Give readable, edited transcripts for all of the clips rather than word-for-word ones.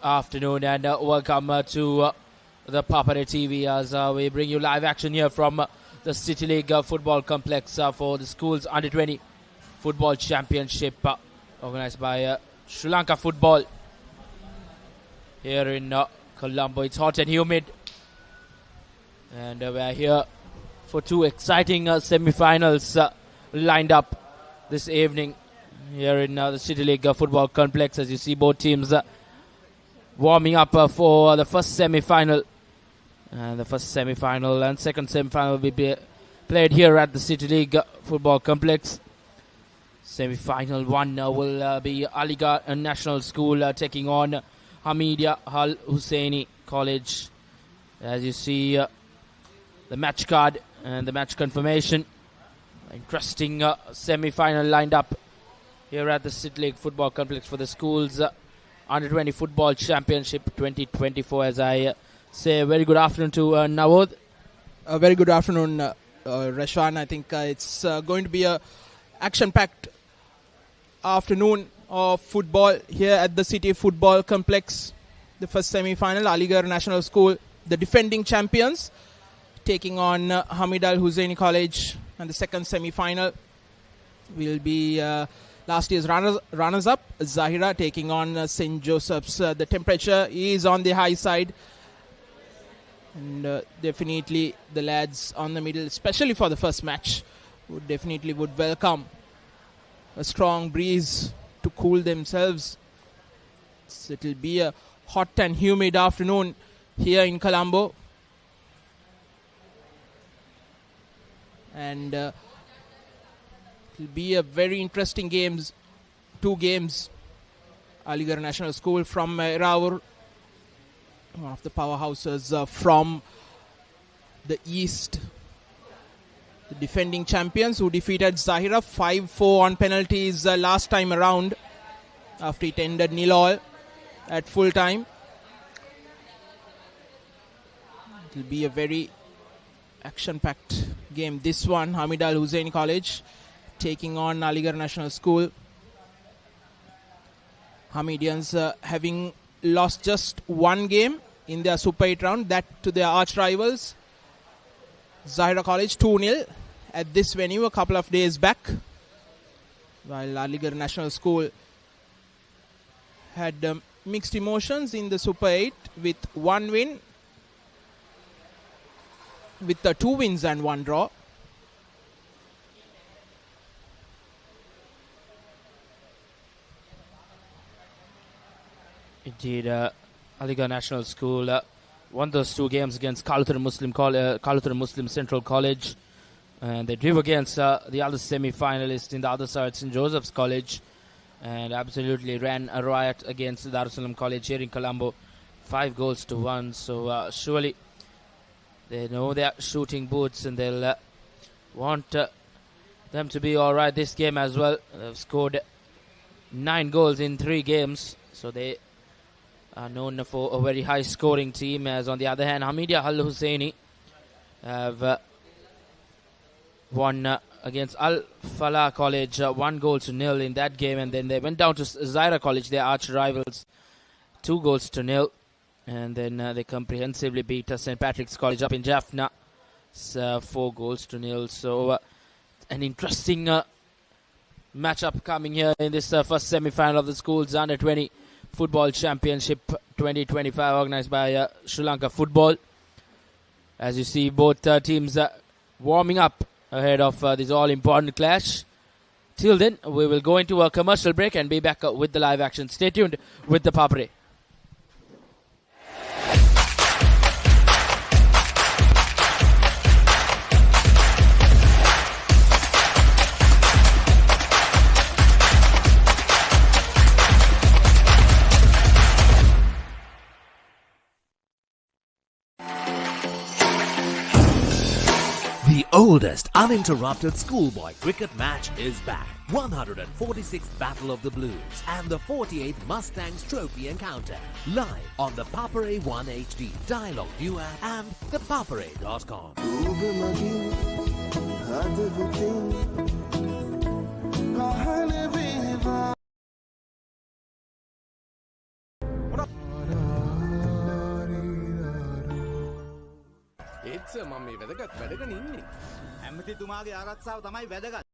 afternoon and welcome to the Papare TV as we bring you live action here from the City League Football Complex for the school's Under-20 Football Championship organized by Sri Lanka Football here in Colombo. It's hot and humid and we're here for two exciting semi-finals lined up this evening here in the City League Football Complex. As you see, both teams warming up for the first semi-final. The first semi-final and second semi-final will be played here at the City League Football Complex. Semi-final one will be Alighar National School taking on Hameed Al Husseinie College. As you see, the match card and the match confirmation. Interesting semi-final lined up here at the City League Football Complex for the school's Under-20 Football Championship 2024. As I say, a very good afternoon to Nawod. A very good afternoon, Rashwan. I think it's going to be a action-packed afternoon of football here at the City Football Complex. The first semi-final, Alighar National School, the defending champions, taking on Hameed Al Husseinie College. And the second semi-final will be last year's runners-up, Zahira, taking on St. Joseph's. The temperature is on the high side. And definitely the lads on the middle, especially for the first match, would welcome a strong breeze to cool themselves. So it will be a hot and humid afternoon here in Colombo. And it will be a very interesting games. Two games. Alighar National School from Eraur, one of the powerhouses from the east. The defending champions who defeated Zahira 5-4 on penalties last time around after it ended 0-0 at full time. It will be a very action-packed game. This one, Hameed Al Husseinie College taking on Alighar National School. Hamedians having lost just one game in their Super 8 round, that to their arch rivals Zahira College 2-0 at this venue a couple of days back, while Alighar National School had mixed emotions in the Super 8 with one win, with the 2 wins and 1 draw. Indeed, Alighar National School won those 2 games against Kaluthur Muslim Central College, and they drew against the other semi-finalist in the other side, St. Joseph's College, and absolutely ran a riot against Darussalam College here in Colombo, 5-1. So surely they know their shooting boots and they'll want them to be all right this game as well. They've scored 9 goals in 3 games, so they are known for a very high scoring team. As on the other hand, Hameed Al Husseinie have won against Al Falah College 1-0 in that game, and then they went down to Zahira College, their arch rivals, 2-0, and then they comprehensively beat St. Patrick's College up in Jaffna 4-0. So an interesting matchup coming here in this first semi-final of the school's Under-20 Football Championship 2025 organized by Sri Lanka Football. As you see, both teams warming up ahead of this all-important clash. Till then, we will go into a commercial break and be back with the live action. Stay tuned with the Papare. The oldest uninterrupted schoolboy cricket match is back. 146th Battle of the Blues and the 48th Mustangs Trophy Encounter. Live on the Papare 1 HD, Dialog ViU App and ThePapare.com. Right sir මම මේ වැදගත් වැඩගෙන ඉන්නේ. ඇමතිතුමාගේ ආරක්ෂාව තමයි වැදගත්.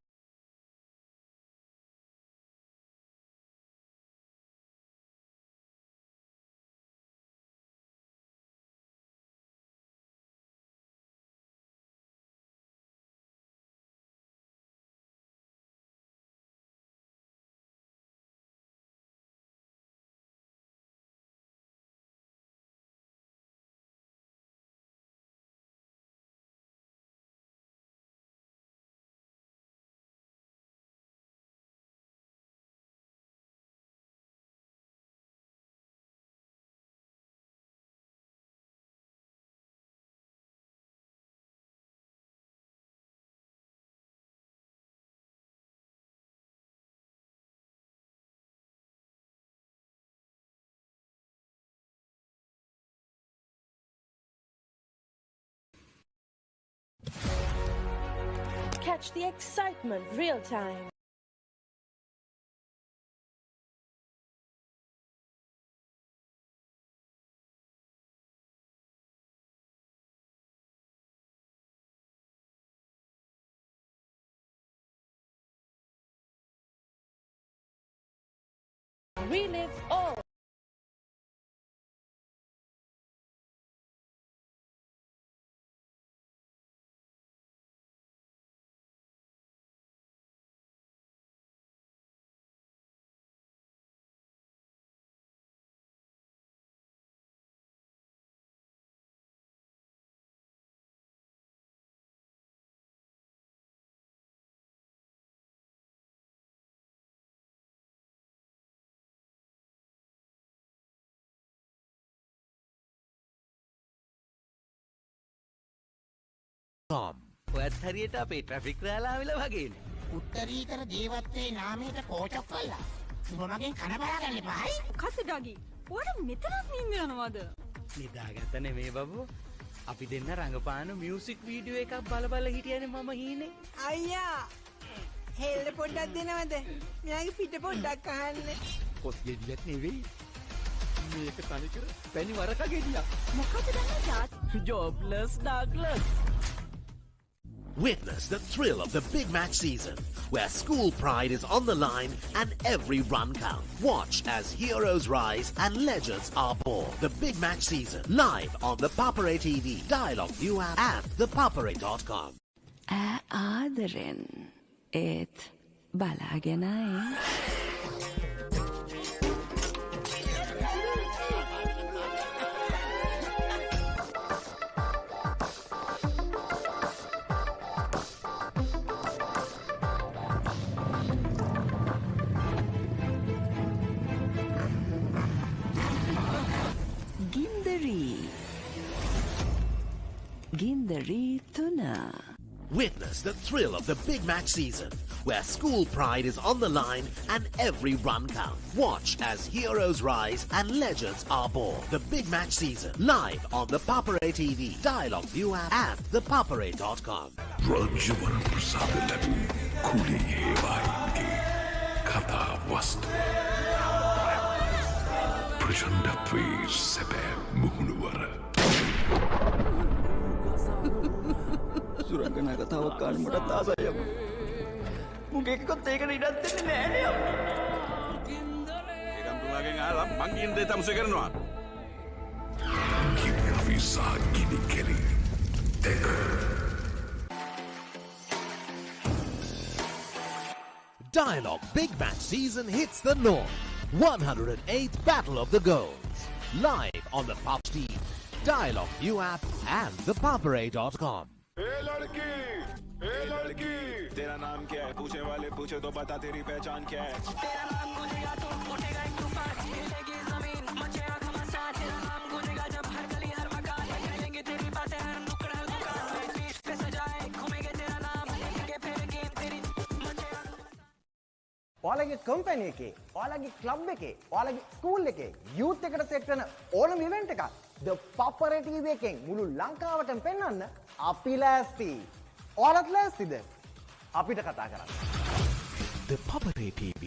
Catch the excitement real time. Relive all. ඔයත් හරියට අපේ ට්‍රැෆික් රෑලාවිල වගේනේ. උත්තරීතර දේවත්වයේ නාමයට කෝචක් කළා. උඹ මගෙන් කන බලාගන්න එපායි. කත ඩගි. ඔයාලා මෙතනත් නින්ද යනවද? නිදාගත්ත නෙමේ බබු. අපි දෙන්න රංගපාන මියුසික් වීඩියෝ එකක් බල හිටියනේ මම හීනේ. අයියා. හෙල්ල පොඩ්ඩක් දෙනවද? මෙයාගේ පිට පොඩ්ඩක් අහන්න. කොස් ගෙඩියක් නෙවෙයි. මේක තනිකර පැණි වරක ගෙඩියක්. මොකද දන්නේ තාත්? ජොබ්ලස් Douglas. Witness the thrill of the big match season, where school pride is on the line and every run counts. Watch as heroes rise and legends are born. The big match season, live on the Papare TV, Dialog ViU App and ThePapare.com. ආදරෙන් ඒත් බලාගෙනයි. Gindari Tuna. Witness the thrill of the big match season, where school pride is on the line and every run counts. Watch as heroes rise and legends are born. The big match season, live on the Papare TV, Dialog ViU App and ThePapare.com. Rajavan Prasad Labu Kuli Hewaike Katha Vastu Prachandatve Sebe Muhunuvara සුරංගනා කතාවක් කාලෙ මටත් ආසයි අප්පා. මුගේ එකකොත් ඒකට ඉඩක් දෙන්නේ නෑනේ අප්පා. ඒකම් තුමාගෙන් ආලා මං කියන දේ තමසෙ කරනවා. කිවි වීසා ගිනි කෙලි දෙක. Dialog Big Match season hits the north. 108th Battle of the Goals. Live on the Pop TV, Dialog ViU App and ThePapare.com. तेरा नाम क्या है पूछने वाले पूछे तो बता तेरी पहचान क्या है तेरा नाम गूंजेगा तो उठेगा एक तूफान हिलेगी जमीन मचेगा घमासान तेरा नाम गूंजेगा जब हर गली हर मकान हिलेंगे तेरी बातें हर नुक्कड़ हर दुकान बीच पे सजाए घूमेंगे तेरा नाम लेंगे फिर गेम तेरी मचेगा ඔයාලගේ කම්පැනි එකේ ඔයාලගේ ක්ලබ් එකේ ඔයාලගේ ස්කූල් එකේ යූත් එකට සෙට් වෙන ඕනම ඉවෙන්ට් එකක් The Papare TV එකෙන් මුළු ලංකාවටම පෙන්වන්න අපි ලෑස්ති. ඔයාලත් ලෑස්තිද? අපිට කතා කරන්න. The Papare TV,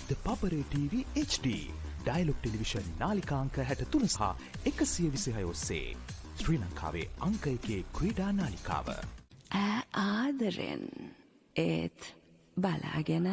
The Papare TV HD, Dialog television නාලිකාංක 63 සහ 126 ඔස්සේ ශ්‍රී ලංකාවේ අංක 1 ක්‍රීඩා නාලිකාව. ආදරෙන් ඒත් බලාගෙනයි.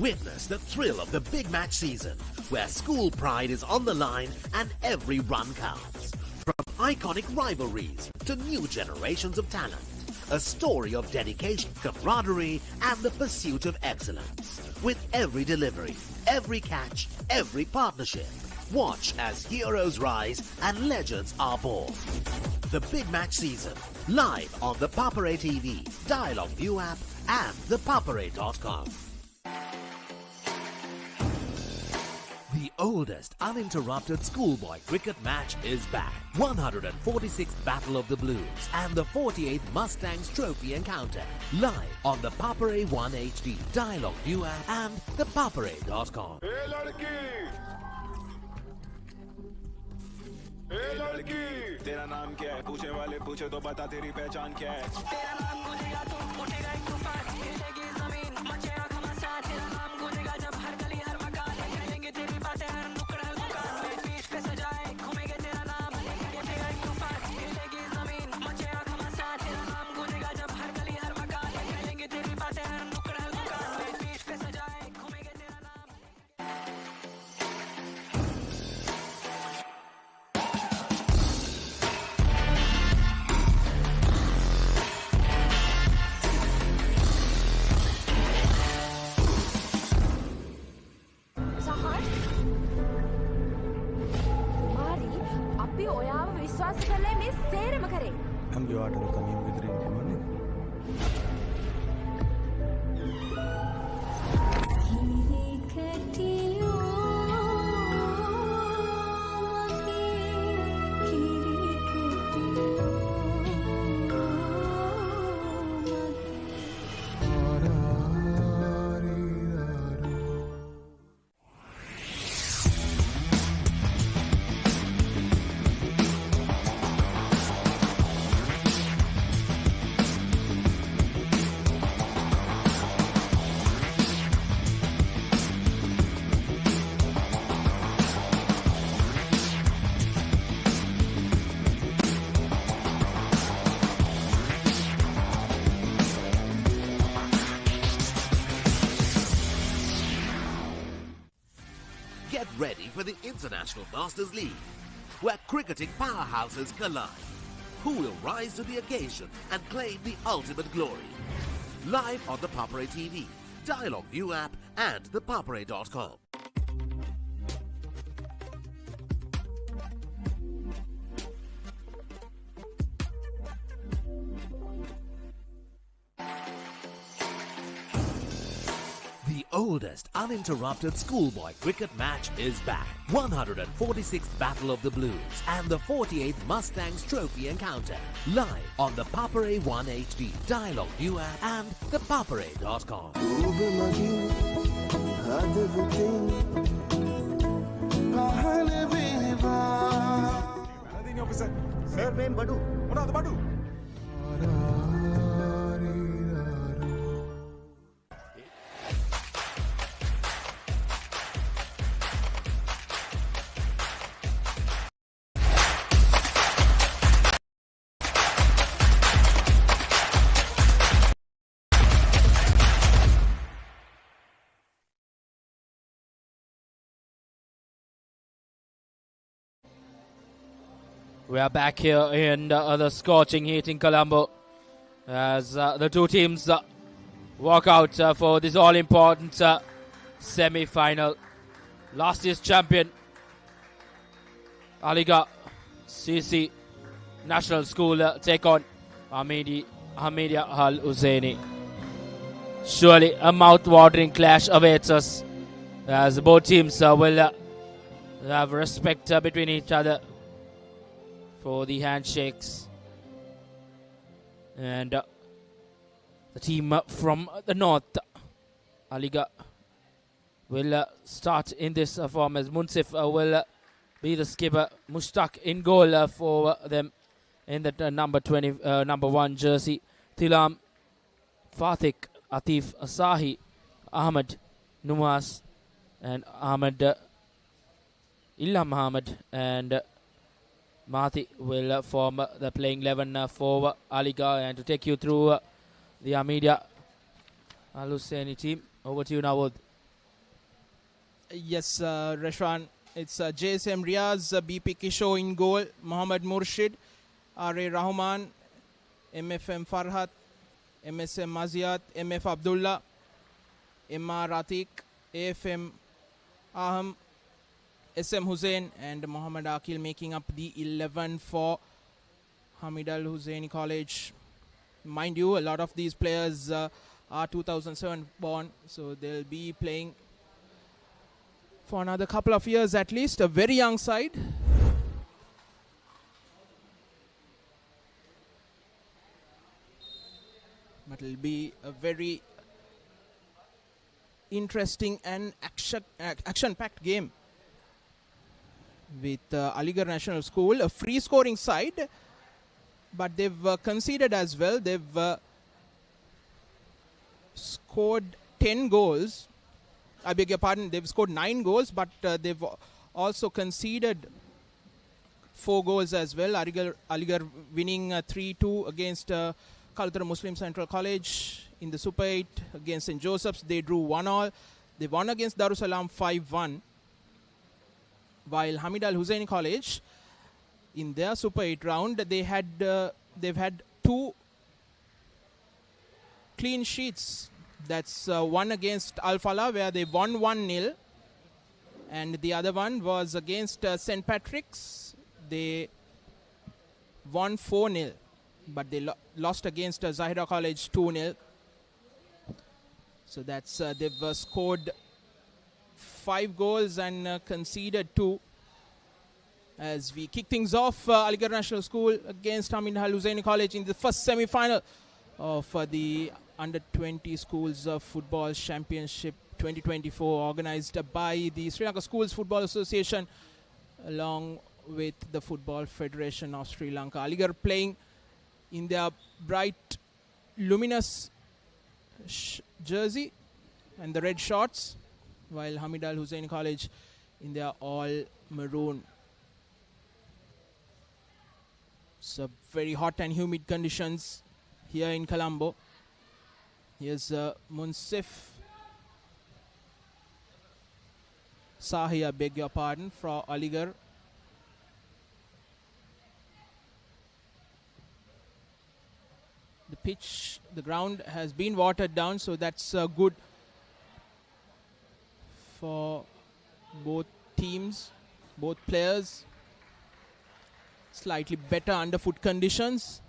Witness the thrill of the big match season, where school pride is on the line and every run counts. From iconic rivalries to new generations of talent, a story of dedication, camaraderie, and the pursuit of excellence. With every delivery, every catch, every partnership, watch as heroes rise and legends are born. The big match season, live on the Papare TV, Dialog ViU App, and ThePapare.com. The oldest uninterrupted schoolboy cricket match is back. 146th Battle of the Blues and the 48th Mustangs Trophy Encounter. Live on the Papare 1 HD, Dialog ViU App and ThePapare.com. Hey ladki! Hey ladki! तेरा नाम क्या है? पूछने वाले पूछे तो बता तेरी पहचान क्या है? तेरा नाम गूंजेगा तो उठेगा एक तूफान, हिलेगी जमीन, मचेगा घमासान. तेरा नाम गूंजेगा जब हर गली हर मकान, कहेंगे तेरी बातें हर नुक्कड़ हर दुकान में. पीठ पे सजाए घूमेंगे तेरा नाम, उठेगा एक तूफान, हिलेगी जमीन, मचेगा घमासान. तेरा नाम गूंजेगा जब हर गली हर मकान, कहेंगे तेरी बातें हर नुक्कड़ हर दुकान में. पीठ पे सजाए घूमेंगे तेरा नाम. විශ්වාස කළේ මේ සේරම කරේ. हम जो आर्डर का नियम वितरण करवाने Get ready for the International Masters League, where cricketing powerhouses collide. Who will rise to the occasion and claim the ultimate glory? Live on the Papare TV, Dialog ViU App, and ThePapare.com. The oldest uninterrupted schoolboy cricket match is back. 146th Battle of the Blues and the 48th Mustangs Trophy Encounter. Live on the Papare 1 HD, Dialog ViU App and ThePapare.com. We are back here in the scorching heat in Colombo as the two teams walk out for this all-important semi-final. Last year's champion, Alighar National School take on Hameed Al Husseinie. Surely a mouth-watering clash awaits us as both teams will have respect between each other for the handshakes and the team from the north. Alighar will start in this form as Munsif will be the skipper. Mushtaq in goal for them in the number 1 jersey. Tilam, Fatik, Atif, Asahi, Ahmed, Numas, and Ahmed, Ilham Ahmed, and Mahdi will form the playing 11 for Alighar. And to take you through the Hameed Al Husseinie team, over to you now, Wood. Yes, Rashwan, it's JSM Riaz, BP Kisho in goal, Mohammad Murshid, R.A. Rahman, MFM Farhat, MSM Maziat, MF Abdullah, MR Ratik, AFM Aham, SM Hussain, and Muhammad Akil making up the 11 for Hameed Al Husseinie College. Mind you, a lot of these players are 2007 born, so they'll be playing for another couple of years at least. A very young side. But it'll be a very interesting and action-packed game with Alighar National School, a free-scoring side, but they've conceded as well. They've scored 10 goals. I beg your pardon, they've scored 9 goals, but they've also conceded 4 goals as well. Alighar winning 3-2 against Kalutara Muslim Central College in the Super 8 against St. Joseph's. They drew 1-1. They won against Darussalam 5-1. While Hameed Al Husseinie College, in their Super 8 round, they've had 2 clean sheets. That's one against Al Falah, where they won 1-0, and the other one was against St. Patrick's. They won 4-0, but they lost against Zahira College 2-0. So that's they've scored 5 goals and conceded 2. As we kick things off, Alighar National School against Hameed Al Husseinie College in the first semi-final of the Under-20 Schools Football Championship 2024, organized by the Sri Lanka Schools Football Association along with the Football Federation of Sri Lanka. Alighar playing in their bright, luminous jersey and the red shorts, while Hameed Al Husseinie College in their all maroon. So very hot and humid conditions here in Colombo. Here's Munsif Sahi, I beg your pardon, for Alighar. The ground has been watered down, so that's good for both teams, both players. Slightly better underfoot conditions.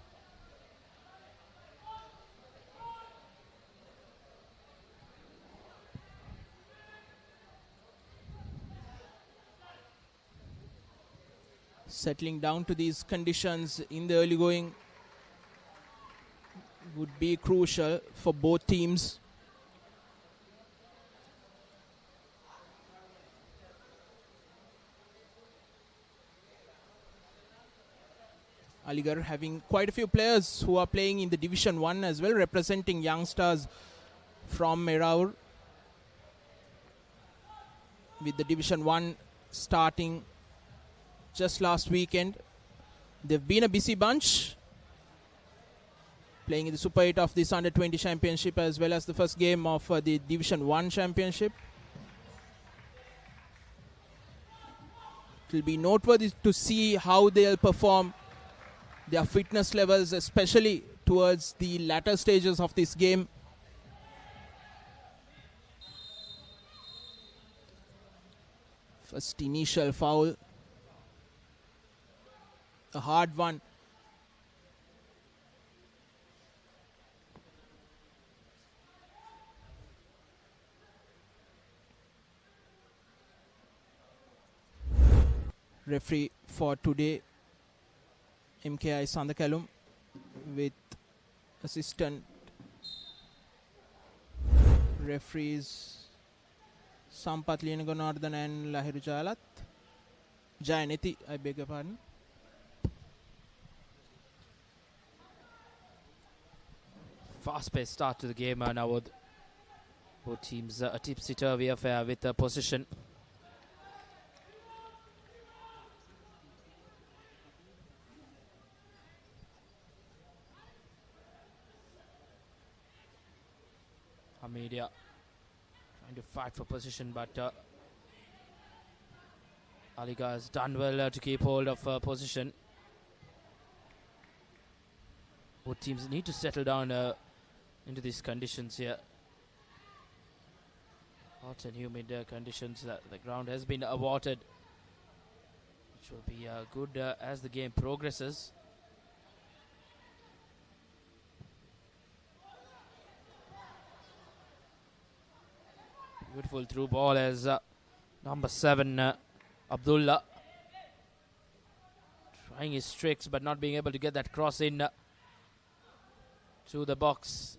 Settling down to these conditions in the early going would be crucial for both teams. Alighar having quite a few players who are playing in the Division 1 as well, representing youngsters from Meraur, with the Division 1 starting just last weekend. They've been a busy bunch, playing in the Super 8 of this Under-20 Championship as well as the first game of the Division 1 Championship. It will be noteworthy to see how they'll perform, their fitness levels, especially towards the latter stages of this game. First initial foul, a hard one. Referee for today, MKI Sandakalum, with assistant Referees Sampath Lianaganardhan and Lahiru Jayaneti, I beg your pardon. Fast-paced start to the game now with both teams a tipsy-turvy affair with the possession. Hameed trying to fight for position, but Alighar has done well to keep hold of position. Both teams need to settle down into these conditions here. Hot and humid conditions. The ground has been watered, which will be good as the game progresses. Beautiful through ball as number 7 Abdullah trying his tricks but not being able to get that cross in to the box.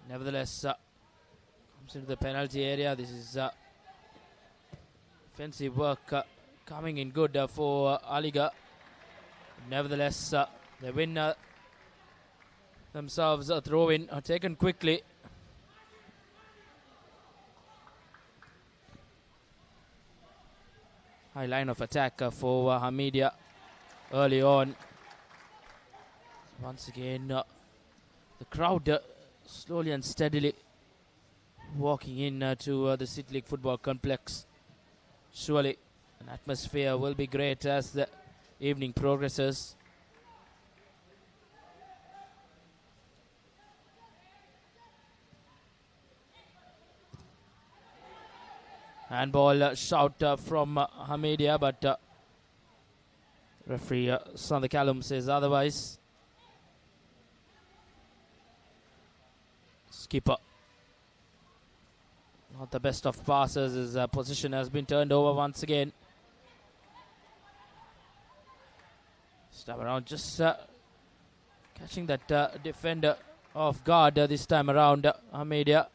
Nevertheless, comes into the penalty area. This is offensive work coming in good for Alighar. Nevertheless, they win themselves a throw-in taken quickly. High line of attack for Hameed early on. Once again, the crowd slowly and steadily walking in to the City League Football Complex. Surely an atmosphere will be great as the evening progresses. Handball shout from Hameed, but referee Sander Callum says otherwise. Skipper, not the best of passes. His position has been turned over once again. This time around, just catching that defender off guard this time around, Hameed.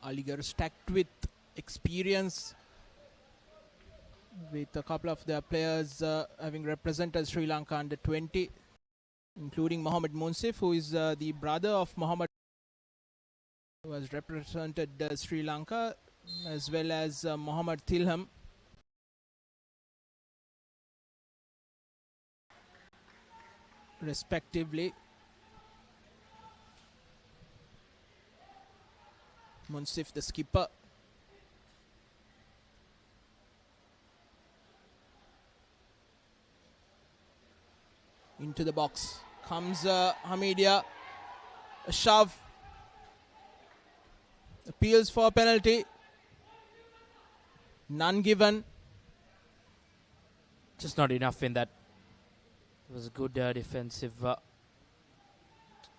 Alighar stacked with experience, with a couple of their players having represented Sri Lanka under 20, including Mohammad Munsif, who is the brother of Mohammad, who has represented Sri Lanka, as well as Mohammad Tilham. Respectively. Munsif, the skipper. Into the box comes Hameed. A shove. Appeals for a penalty. None given. Just not enough in that. It was a good defensive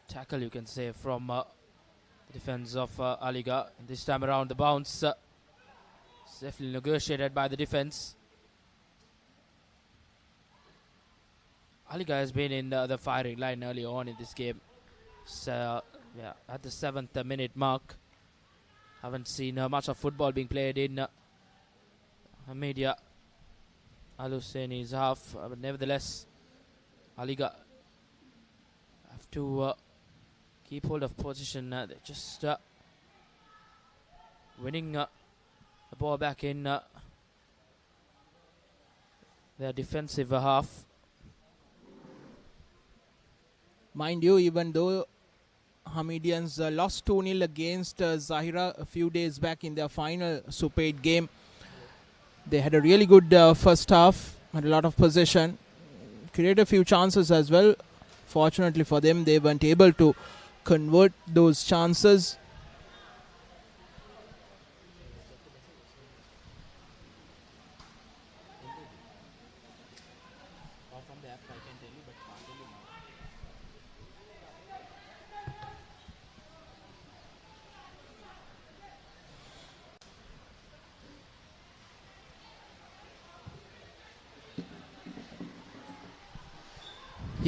tackle, you can say, from the defense of Alighar. This time around, the bounce safely negotiated by the defense. Alighar has been in the firing line early on in this game. So, yeah, at the 7th minute mark. Haven't seen much of football being played in Hameed Al Husseinie's half. But nevertheless, Alighar have to keep hold of position. They're just winning the ball back in their defensive half. Mind you, even though Hamedians lost 2-0 against Zahira a few days back in their final Super 8 game, they had a really good first half, had a lot of possession, created a few chances as well. Fortunately for them, they weren't able to convert those chances.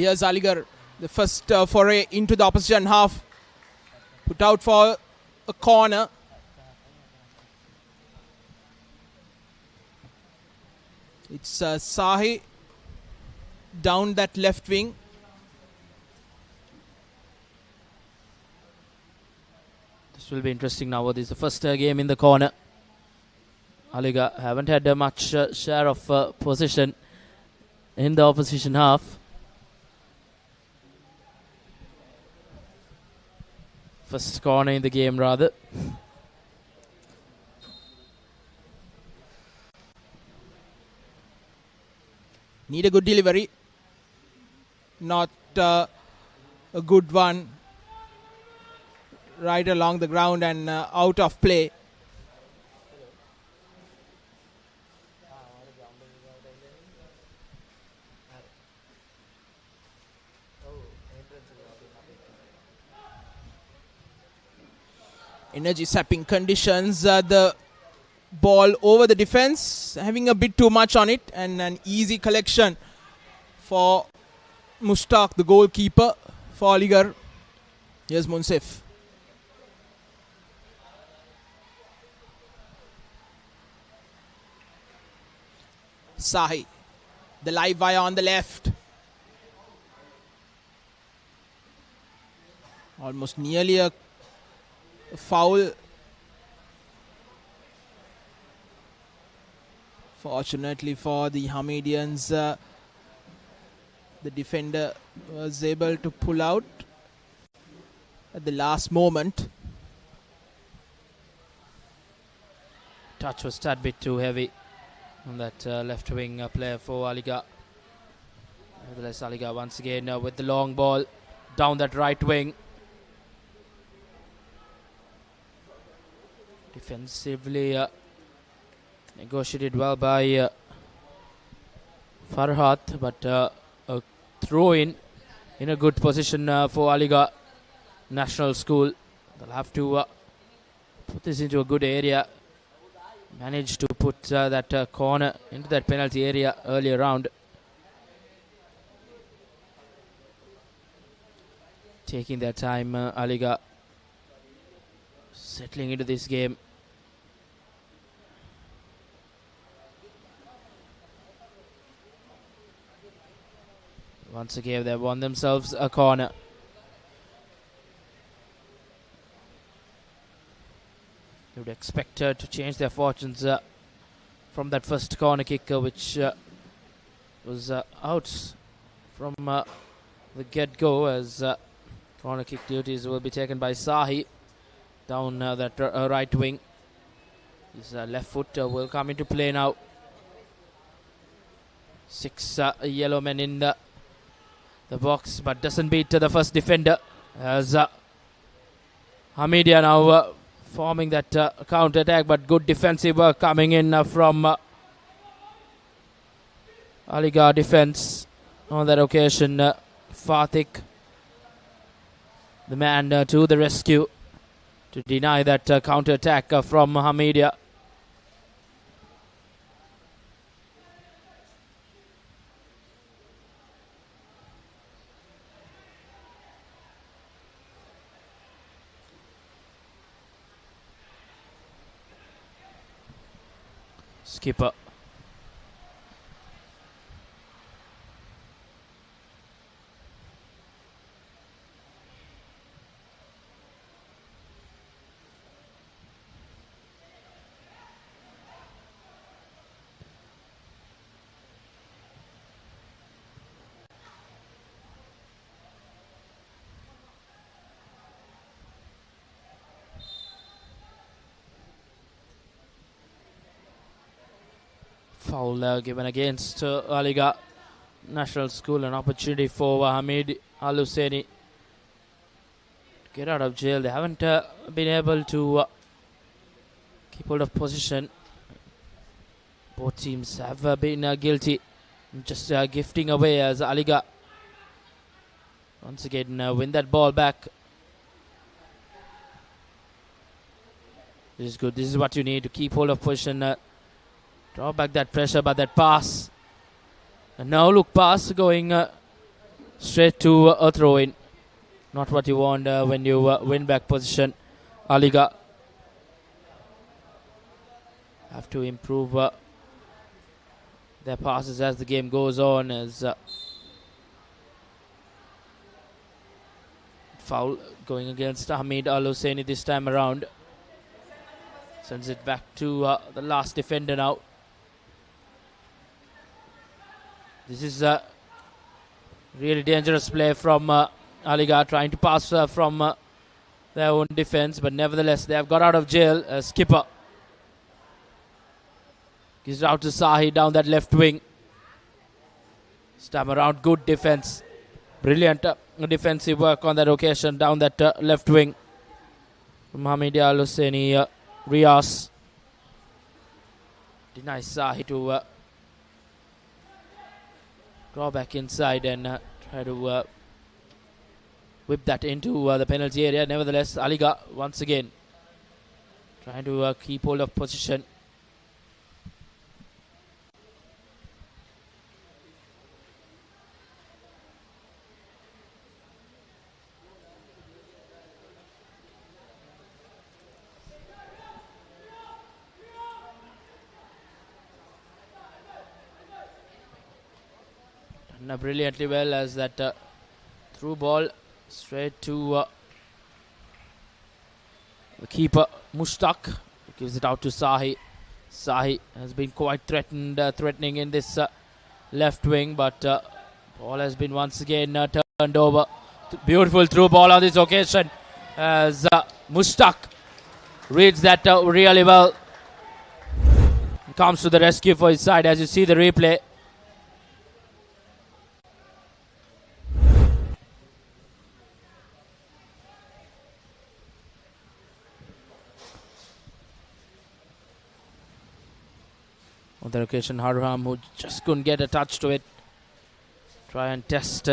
Here's Alighar, the first foray into the opposition half. Put out for a corner. It's Sahi down that left wing. This will be interesting now. This is the first game in the corner. Alighar haven't had much share of possession in the opposition half. First corner in the game, rather. Need a good delivery. Not a good one. Right along the ground and out of play. Energy sapping conditions. The ball over the defense, having a bit too much on it, and an easy collection for Mushtaq, the goalkeeper for Alighar. Here's Munsif. Sahi, the live wire on the left. Almost nearly a foul. Fortunately for the Hamedians, the defender was able to pull out at the last moment. Touch was a tad bit too heavy on that left wing player for Alighar. Nevertheless, Alighar once again with the long ball down that right wing. Defensively negotiated well by Farhat, but a throw in a good position for Alighar National School. They'll have to put this into a good area. Managed to put that corner into that penalty area earlier round. Taking their time, Alighar settling into this game. Once again, they've won themselves a corner. You would expect to change their fortunes from that first corner kick, which was out from the get-go, as corner kick duties will be taken by Sahi down that right wing. His left foot will come into play now. 6 yellow men in the box, but doesn't beat the first defender, as Hameedia now forming that counter-attack, but good defensive work coming in from Alighar defense on that occasion. Fatik, the man to the rescue to deny that counter-attack from Hameedia. Skipper. Foul given against Alighar National School. An opportunity for Hameed Al Husseinie to get out of jail. They haven't been able to keep hold of position. Both teams have been guilty, just gifting away, as Alighar once again win that ball back. This is good. This is what you need to keep hold of position. Draw back that pressure, but that pass. And now look, pass going Straight to a throw in. Not what you want when you win back position. Alighar have to improve their passes as the game goes on. As foul going against Hameed Al Husseinie this time around. Sends it back to the last defender now. This is a really dangerous play from Alighar, trying to pass from their own defense, but nevertheless they have got out of jail. Skipper gives it out to Sahi down that left wing. This time around, good defense. Brilliant defensive work on that occasion down that left wing from Hameed Al Husseinie. Riaz denies Sahi to draw back inside and try to whip that into the penalty area. Nevertheless, Alighar once again trying to keep hold of position. Done brilliantly well as that through ball straight to the keeper Mushtaq. Gives it out to Sahi. Sahi has been quite threatening in this left wing, but ball has been once again turned over. Beautiful through ball on this occasion as Mushtaq reads that really well. Comes to the rescue for his side as you see the replay. On that occasion, Harham, who just couldn't get a touch to it, try and test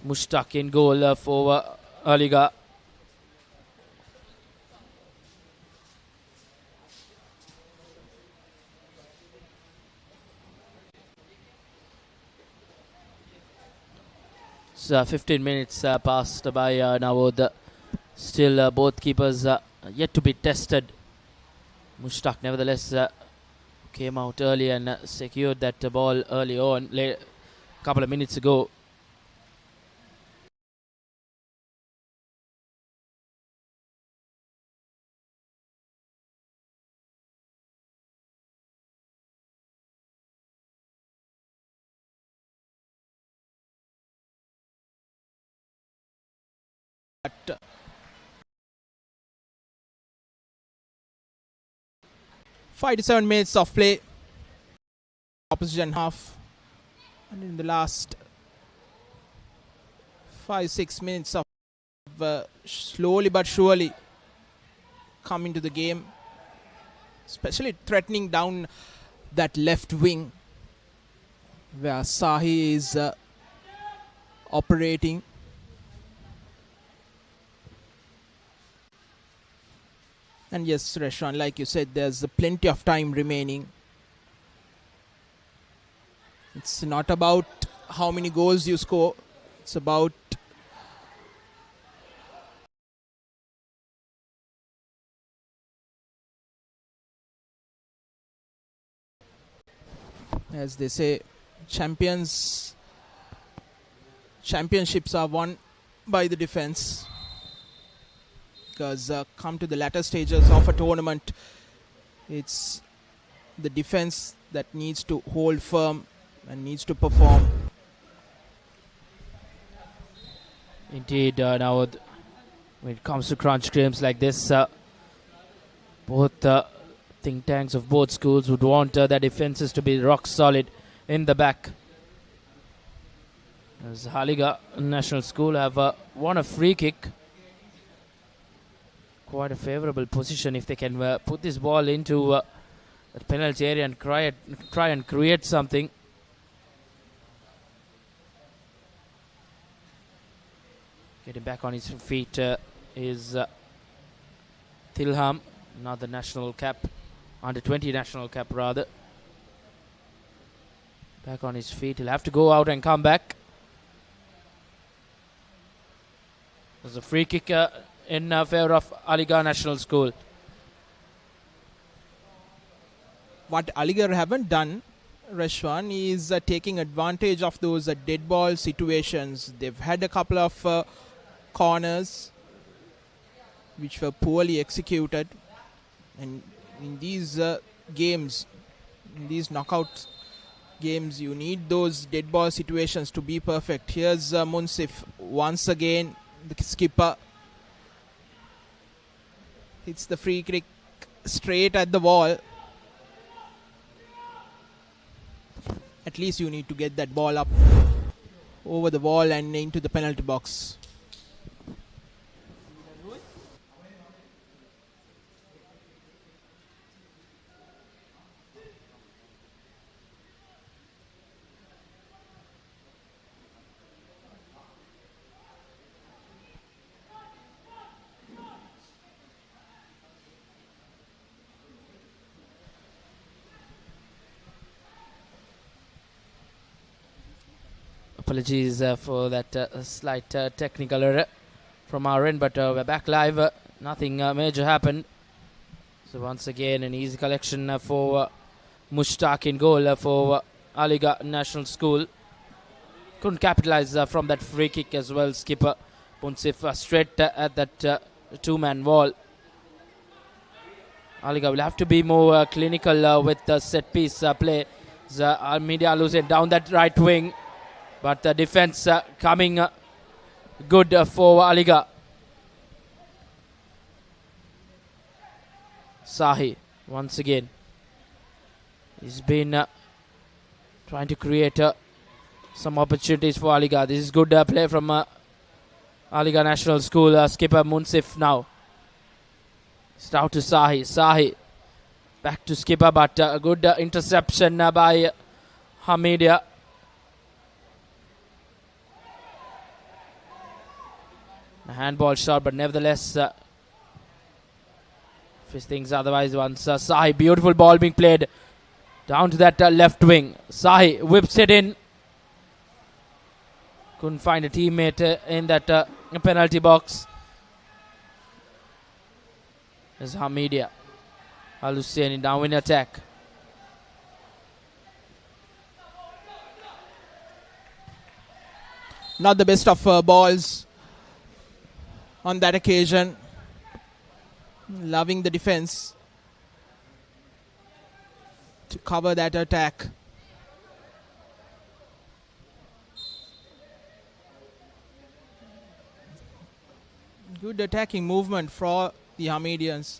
Mushtaq in goal for Alighar. So 15 minutes passed by now. Still both keepers yet to be tested. Mushtaq nevertheless came out early and secured that ball early on, a couple of minutes ago. But 5 to 7 minutes of play, opposition half, and in the last 5-6 minutes of slowly but surely coming to the game, especially threatening down that left wing where Sahi is operating. And yes, Reshwan, like you said, there's plenty of time remaining. It's not about how many goals you score. It's about as they say, championships are won by the defense. Because come to the latter stages of a tournament, it's the defense that needs to hold firm and needs to perform. Indeed, now when it comes to crunch games like this, both think tanks of both schools would want their defenses to be rock solid in the back. As Alighar National School have won a free kick. Quite a favourable position if they can put this ball into the penalty area and try and create something. Getting back on his feet is Tilham, another national cap, under 20 national cap rather. Back on his feet, he'll have to go out and come back. There's a free kick in favor of Alighar National School. What Alighar haven't done, Rashwan, is taking advantage of those dead ball situations. They've had a couple of corners which were poorly executed, and in these games, in these knockout games, you need those dead ball situations to be perfect. Here's Munsif once again, the skipper hits the free kick straight at the wall. At least you need to get that ball up over the wall and into the penalty box. Apologies for that slight technical error from our end, but we're back live. Nothing major happened. So once again, an easy collection for Mushtaq in goal for Alighar National School. Couldn't capitalize from that free kick as well. Skipper Munsif straight at that two-man wall. Alighar will have to be more clinical with the set-piece play. Hameed Al Husseinie down that right wing. But the defense coming good for Alighar. Sahi once again. He's been trying to create some opportunities for Alighar. This is good play from Alighar National School. Skipper Munsif now. It's out to Sahi. Sahi back to skipper, but a good interception by Hameed. A handball shot, but nevertheless, if his things otherwise once. Sahi, beautiful ball being played down to that left wing. Sahi whips it in. Couldn't find a teammate in that penalty box. There's Hameed Al Husseinie now in attack. Not the best of balls on that occasion. Loving the defense to cover that attack. Good attacking movement for the Hamedians.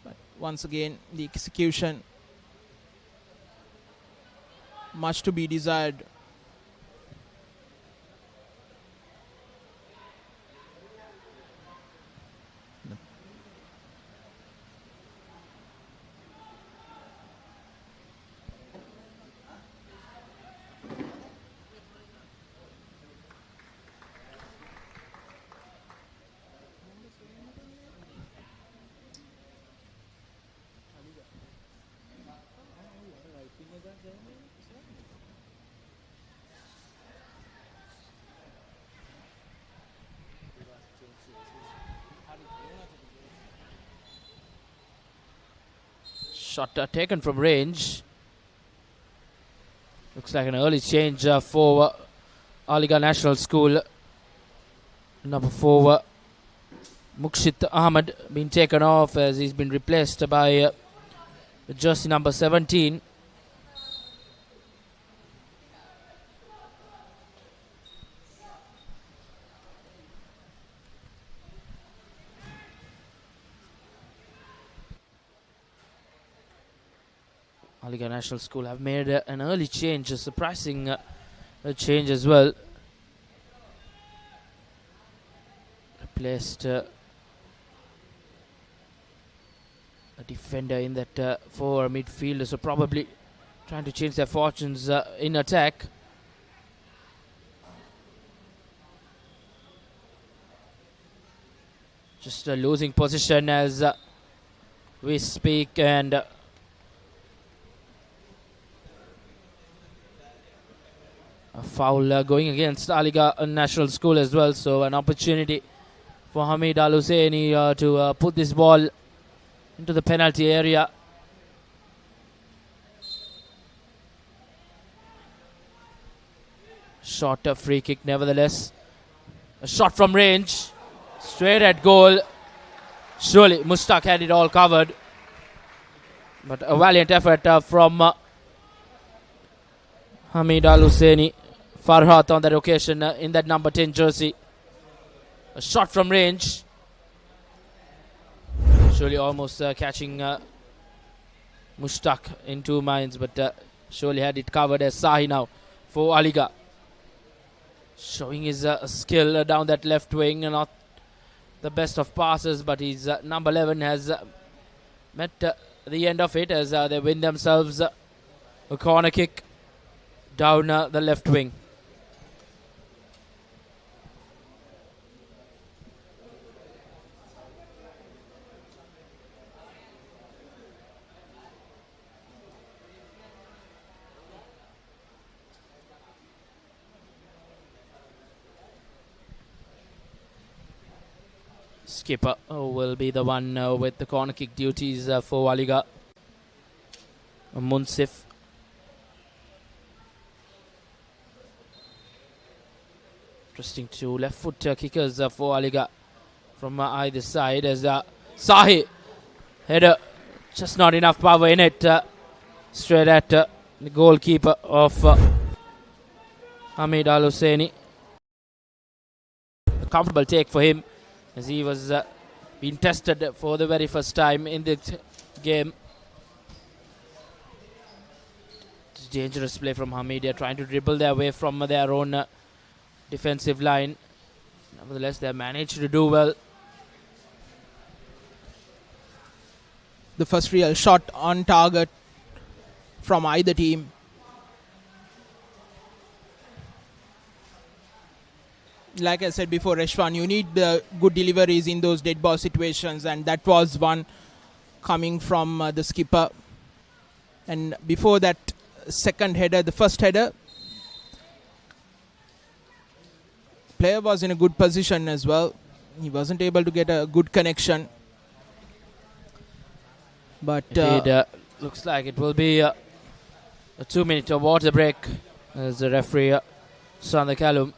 But once again, the execution much to be desired. Shot taken from range. Looks like an early change for Alighar National School. Number 4, Muqshit Ahmed, been taken off as he's been replaced by jersey number 17. Alighar National School have made an early change, a surprising change as well. Replaced a defender in that for midfielder, so probably trying to change their fortunes in attack. Just losing position as we speak, and a foul going against Alighar National School as well, so an opportunity for Hameed Al Husseinie to put this ball into the penalty area. Short free kick nevertheless. A shot from range. Straight at goal. Surely Mushtaq had it all covered. But a valiant effort from Hameed Al Husseinie. Farhat on that occasion in that number 10 jersey. A shot from range. Surely almost catching Mushtaq in 2 minds, but surely had it covered as Sahi now for Alighar. Showing his skill down that left wing. Not the best of passes, but his number 11 has met the end of it as they win themselves a corner kick down the left wing. Skipper will be the one with the corner kick duties for Alighar. Munsif. Interesting two left foot kickers for Alighar from either side as Sahi header, just not enough power in it. Straight at the goalkeeper of Hameed Al Husseinie. A comfortable take for him, as he was being tested for the very first time in this game. It's dangerous play from Hameed, trying to dribble their way from their own defensive line. Nevertheless, they managed to do well. The first real shot on target from either team. Like I said before, Reshwan, you need good deliveries in those dead ball situations, and that was one coming from the skipper. And before that second header, the first header, player was in a good position as well. He wasn't able to get a good connection. But it looks like it will be a 2-minute water break as the referee, Sander Callum,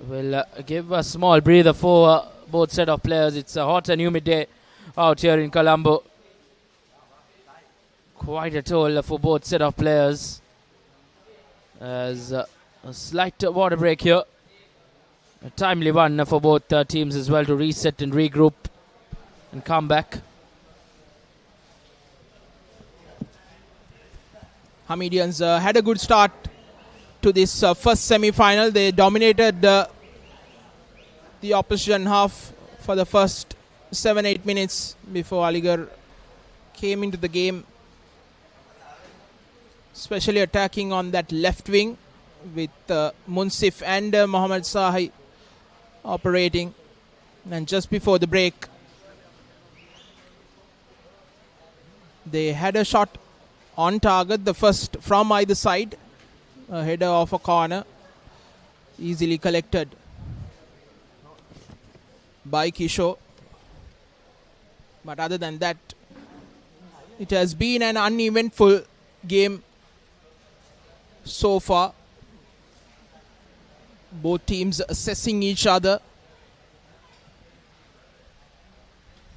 will give a small breather for both set of players. It's a hot and humid day out here in Colombo. Quite a toll for both set of players. As a slight water break here. A timely one for both teams as well to reset and regroup and come back. Hamedians had a good start to this first semi-final. They dominated the opposition half for the first 7-8 minutes before Alighar came into the game, especially attacking on that left wing with Munsif and Mohammad Sahi operating. And just before the break, they had a shot on target, the first from either side. A header off a corner, easily collected by Kishore. But other than that, it has been an uneventful game so far. Both teams assessing each other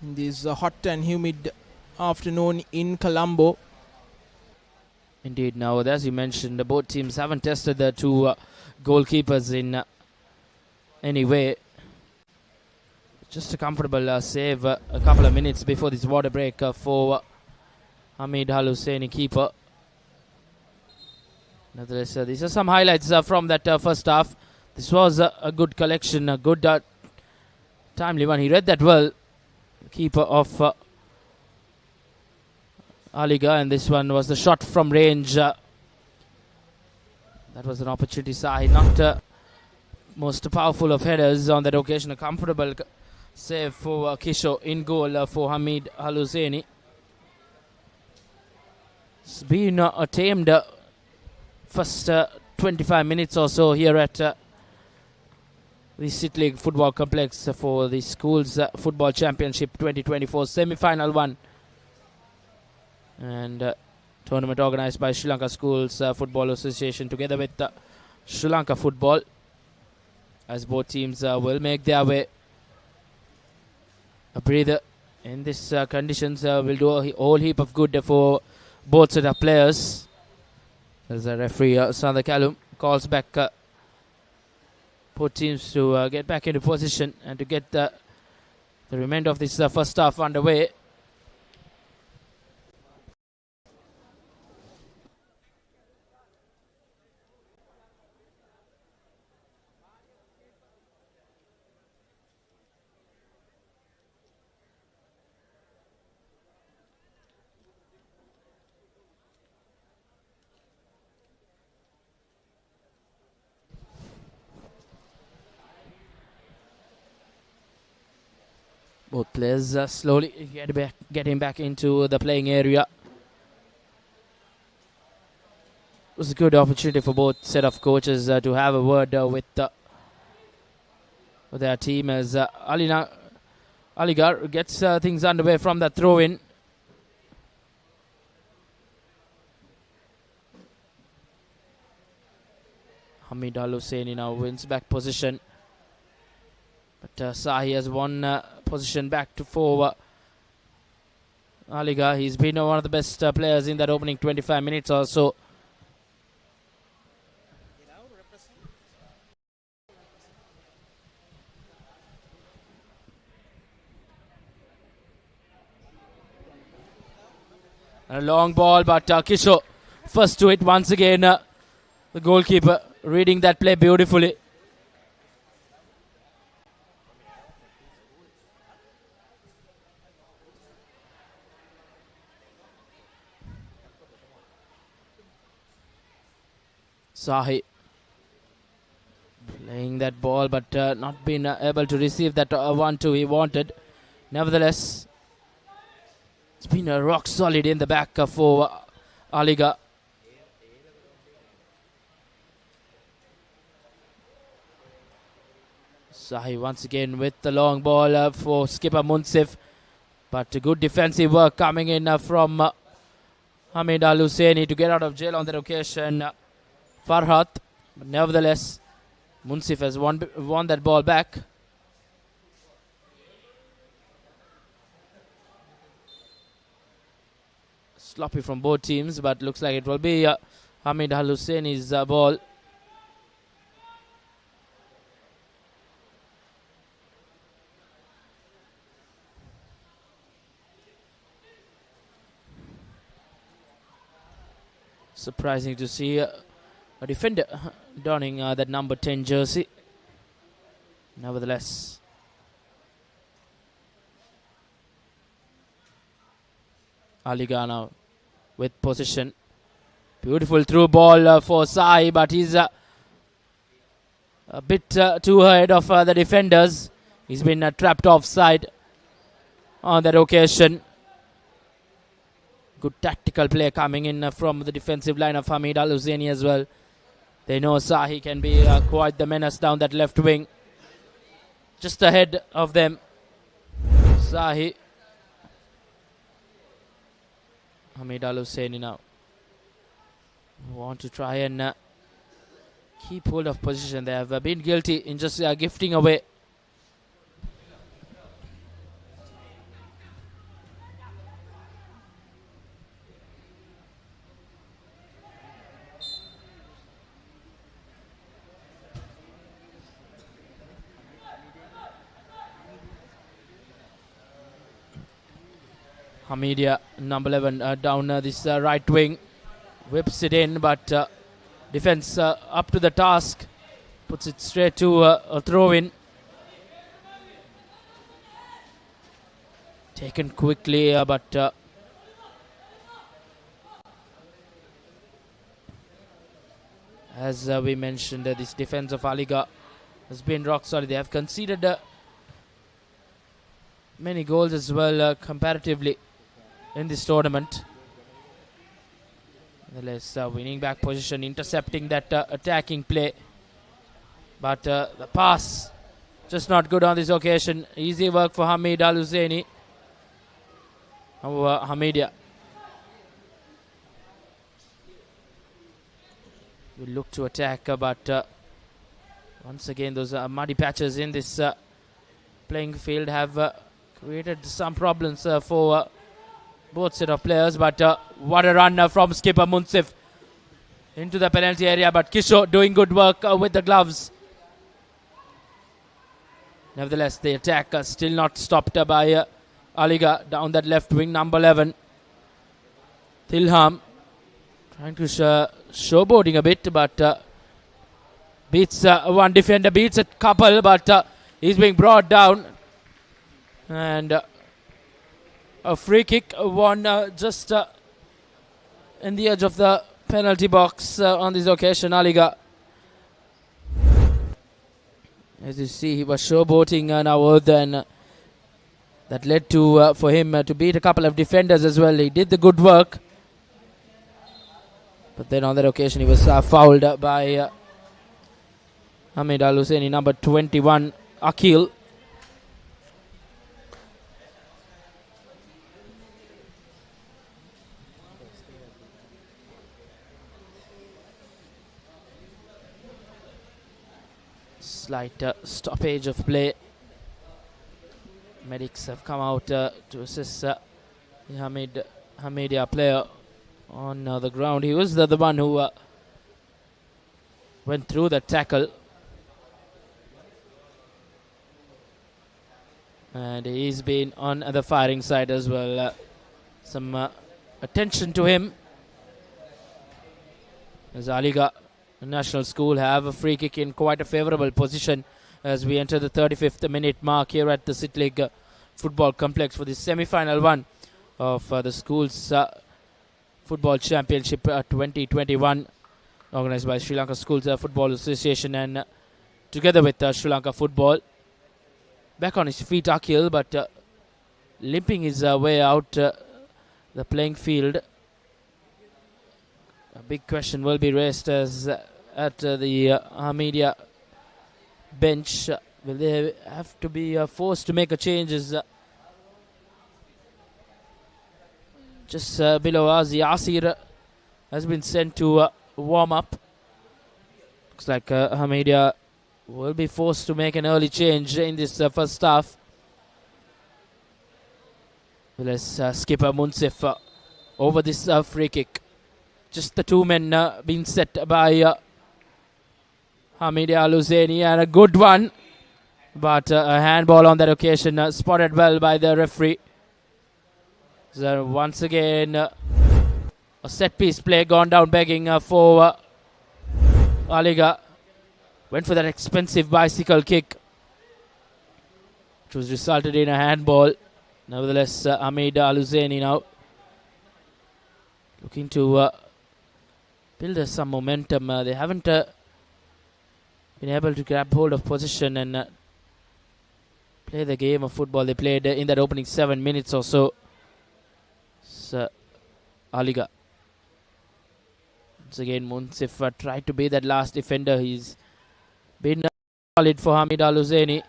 in this hot and humid afternoon in Colombo. Indeed. Now, as you mentioned, both teams haven't tested the two goalkeepers in any way. Just a comfortable save a couple of minutes before this water break for Hameed Al Husseinie keeper. Nevertheless, these are some highlights from that first half. This was a good collection, a good timely one. He read that well, keeper of Alighar, and this one was the shot from range. That was an opportunity. Sahi, not most powerful of headers on that occasion. A comfortable save for Kishore in goal for Hameed Al Husseinie. It's been a tamed first 25 minutes or so here at the City League Football Complex for the Schools Football Championship 2024 semi-final one. And tournament organized by Sri Lanka Schools Football Association together with Sri Lanka Football, as both teams will make their way a breather in these conditions. Will do a whole heap of good for both set of players, as the referee Sandha Callum calls back both teams to get back into position and to get the remainder of this first half underway. Both players slowly getting back into the playing area. It was a good opportunity for both set of coaches to have a word with their team, as Alighar gets things underway from the throw-in. Hameed Al Husseinie now wins back position. But Sahi has won position back to forward. Alighar, he's been one of the best players in that opening 25 minutes or so. A long ball, but Kishore first to it once again. The goalkeeper reading that play beautifully. Sahi playing that ball, but not been able to receive that 1-2 he wanted. Nevertheless, it's been a rock solid in the back for Alighar. Sahi once again with the long ball for skipper Munsif, but good defensive work coming in from Hameed Al Husseinie to get out of jail on that occasion. Farhat, but nevertheless, Munsif has won that ball back. Sloppy from both teams, but looks like it will be Hameed Al Husseinie's ball. Surprising to see a defender donning that number 10 jersey. Nevertheless, Alighar now with position. Beautiful through ball for Sai, but he's a bit too ahead of the defenders. He's been trapped offside on that occasion. Good tactical play coming in from the defensive line of Hameed Al Husseinie as well. They know Sahi can be quite the menace down that left wing. Just ahead of them, Sahi. Hameed Al Husseinie now want to try and keep hold of position. They have been guilty in just gifting away. Hameed, number 11, down this right wing, whips it in, but defense up to the task, puts it straight to a throw-in. Taken quickly, but as we mentioned, this defense of Alighar has been rock solid. They have conceded many goals as well comparatively in this tournament. Nevertheless, winning back position, intercepting that attacking play. But the pass Just not good on this occasion. Easy work for Hameed Al Husseinie. Hameedia will look to attack, but once again those muddy patches in this playing field have created some problems for both set of players. But what a run from skipper Munsif into the penalty area, but Kishore doing good work with the gloves. Nevertheless, the attack still not stopped by Alighar down that left wing, number 11. Tilham trying to showboating a bit, but beats one defender, beats a couple, but he's being brought down. And a free kick, one just in the edge of the penalty box on this occasion. Alighar, as you see, he was showboating now, then that led to for him to beat a couple of defenders as well. He did the good work, but then on that occasion he was fouled by Hameed Al Husseinie, number 21, Akil. Slight stoppage of play. Medics have come out to assist the Hameedia player on the ground. He was the one who went through the tackle. And he's been on the firing side as well. Some attention to him. As Alighar National School have a free kick in quite a favourable position as we enter the 35th minute mark here at the City League Football Complex for the semi-final one of the school's Football Championship 2021, organised by Sri Lanka Schools Football Association and together with Sri Lanka Football. Back on his feet, Akil, but limping his way out the playing field. A big question will be raised as at the Hameedia bench. Will they have to be forced to make a changes? Just below us, Yasir has been sent to warm up. Looks like Hameedia will be forced to make an early change in this first half. Let's skipper Munsif over this free kick. Just the two men being set by Hameed Al Husseinie, and a good one, but a handball on that occasion spotted well by the referee. So once again a set piece play gone down begging for Alighar. Went for that expensive bicycle kick, which was resulted in a handball. Nevertheless, Hameed Al Husseinie now looking to build some momentum. They haven't been able to grab hold of position and play the game of football they played in that opening 7 minutes or so. So, Alighar. Once again, Munsif tried to be that last defender. He's been solid for Hameed Al Husseinie.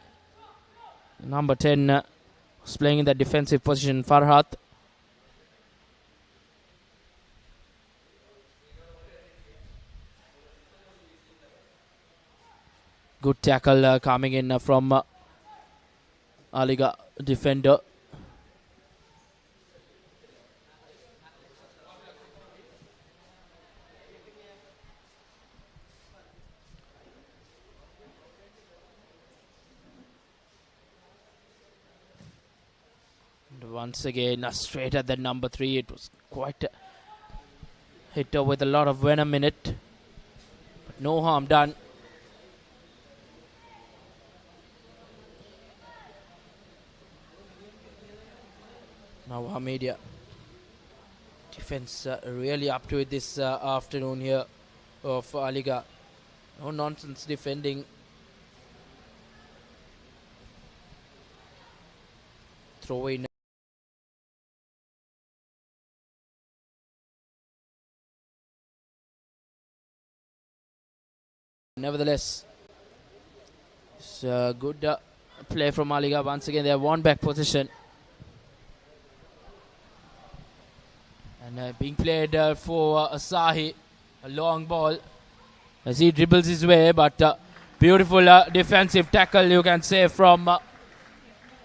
Number 10 was playing in that defensive position, Farhat. Good tackle coming in from Alighar defender. And once again, straight at the number 3. It was quite a hit with a lot of venom in it, but no harm done. Now Hameedia defense really up to it this afternoon here of Alighar. No nonsense defending. Throw in. Nevertheless, It's a good play from Alighar. Once again, they have won back position. And being played for Asahi. A long ball as he dribbles his way, but beautiful defensive tackle, you can say, from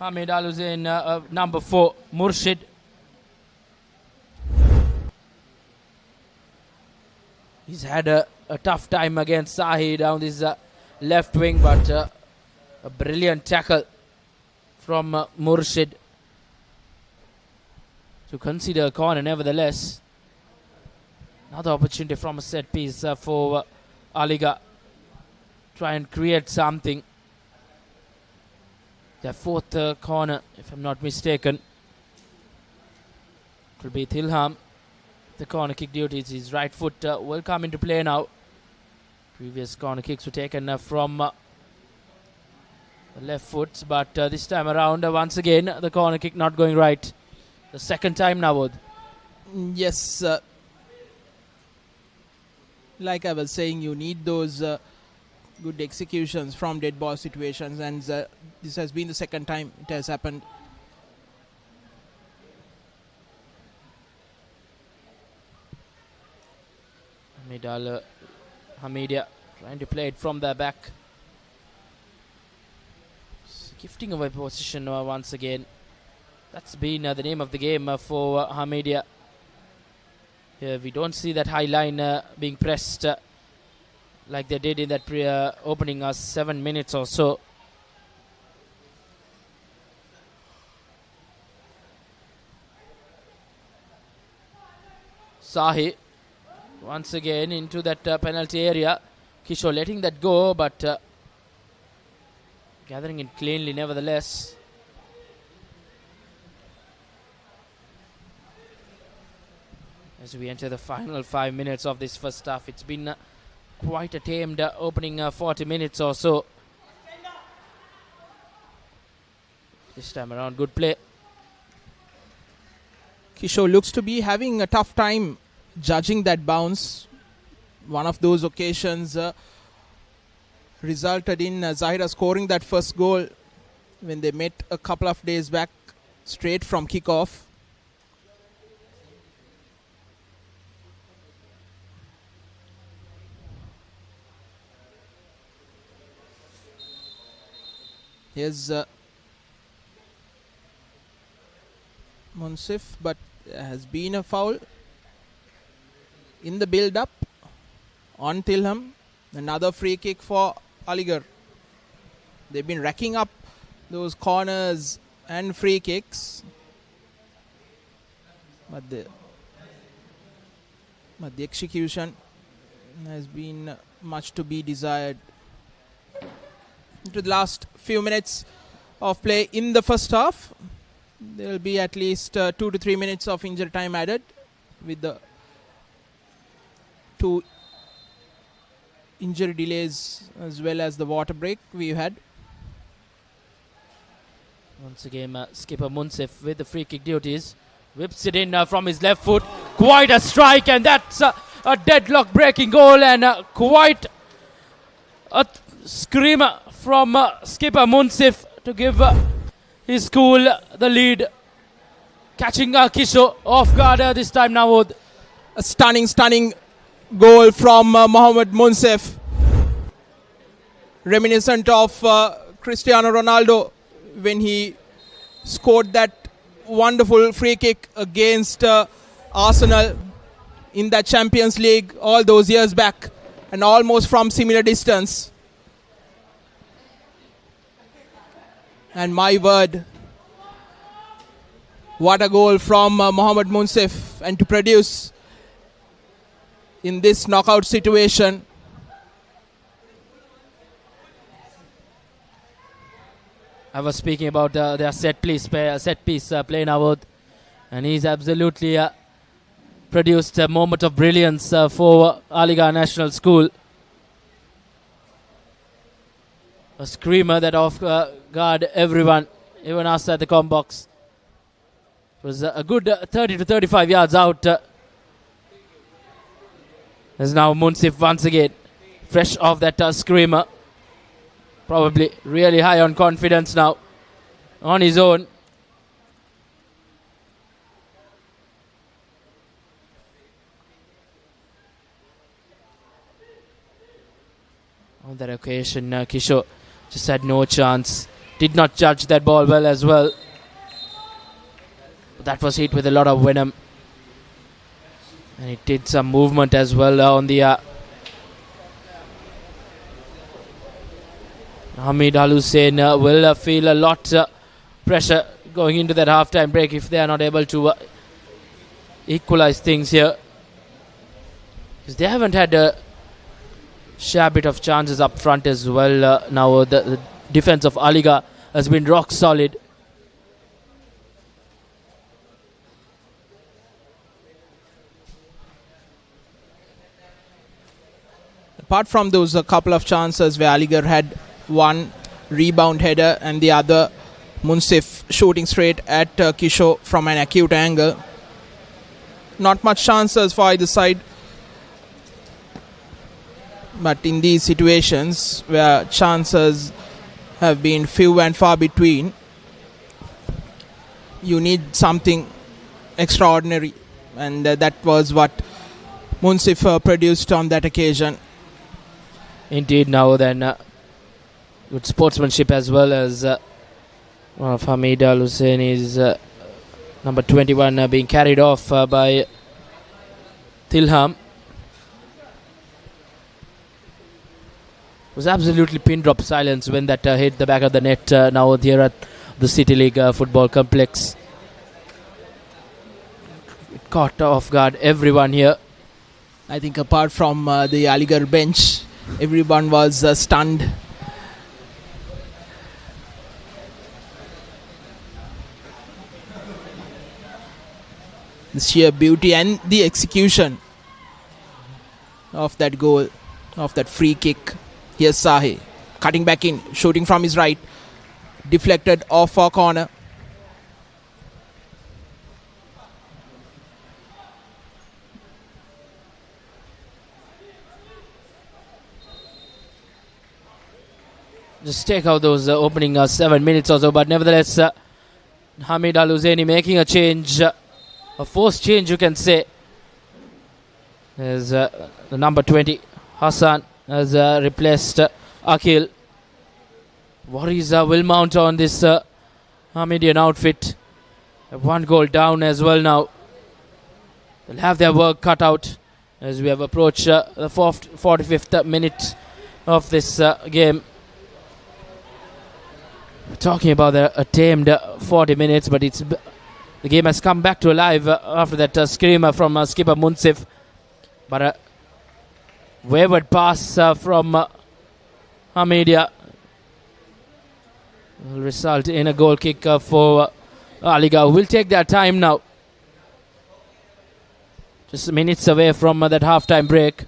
Hameed Al Husseinie, number 4, Murshid. He's had a tough time against Sahi down this left wing, but a brilliant tackle from Murshid to consider a corner nevertheless. Another opportunity from a set piece for Alighar. Try and create something. Their fourth corner, if I'm not mistaken. It will be Tilham. The corner kick duties. His right foot will come into play now. Previous corner kicks were taken from the left foot, but this time around, once again, the corner kick not going right. The second time now. Yes. Like I was saying, you need those good executions from dead ball situations, and this has been the second time it has happened. Hameed trying to play it from the back. Gifting away position once again. That's been the name of the game for Hameed. Here we don't see that high line being pressed like they did in that opening 7 minutes or so. Sahi once again into that penalty area. Kishore letting that go, but gathering it cleanly nevertheless. As we enter the final 5 minutes of this first half, it's been quite a tamed opening 40 minutes or so. This time around, good play. Kishore looks to be having a tough time judging that bounce. One of those occasions resulted in Zahira scoring that first goal when they met a couple of days back straight from kickoff. Here's Munsif, but has been a foul in the build-up on Tilham. Another free kick for Alighar. They've been racking up those corners and free kicks, but the execution has been much to be desired. Into the last few minutes of play in the first half, there will be at least 2 to 3 minutes of injury time added with the 2 injury delays as well as the water break we had. Once again, skipper Munsif with the free kick duties. Whips it in from his left foot. Quite a strike, and that's a deadlock breaking goal, and quite a screamer from skipper Munsif to give his school the lead. Catching Kishore off guard this time now. A stunning goal from Mohammad Munsif. Reminiscent of Cristiano Ronaldo when he scored that wonderful free kick against Arsenal in that Champions League all those years back, and almost from similar distance. And my word, what a goal from Mohammad Munsif, and to produce in this knockout situation. I was speaking about their set piece play now, and he's absolutely produced a moment of brilliance for Alighar National School. A screamer that off guard everyone, even us at the comm box. It was a good 30 to 35 yards out. As now Munsif once again, fresh off that screamer. Probably really high on confidence now. On his own. On that occasion, Kishore just had no chance. Did not judge that ball well as well. But that was hit with a lot of venom. And it did some movement as well on the Hameed Al Husseinie will feel a lot pressure going into that half-time break if they are not able to equalize things here. Because they haven't had a share bit of chances up front as well. Now the defense of Alighar has been rock solid. Apart from those a couple of chances where Alighar had one rebound header and the other Munsif shooting straight at Kishore from an acute angle. Not much chances for either side. But in these situations where chances have been few and far between, you need something extraordinary. And that was what Munsif produced on that occasion. Indeed, now then, good sportsmanship as well as one of Hameed Al Husseinie's number 21 being carried off by Tilham. It was absolutely pin drop silence when that hit the back of the net now here at the City League football complex. It caught off guard everyone here. I think apart from the Alighar bench, everyone was stunned. The sheer beauty and the execution of that goal, of that free kick. Here's Sahi, cutting back in, shooting from his right, deflected off our corner. Just take out those opening 7 minutes or so, but nevertheless, Hameed Al Husseinie making a change, a forced change you can say. There's the number 20, Hassan, has replaced Akhil. Worries will mount on this Hamedian outfit. One goal down as well now. They'll have their work cut out as we have approached the 45th minute of this game. We're talking about a tamed 40 minutes, but the game has come back to alive after that screamer from skipper Munsif. But a wayward pass from Hamedia will result in a goal kick for Alighar. Will take their time now. Just minutes away from that half-time break.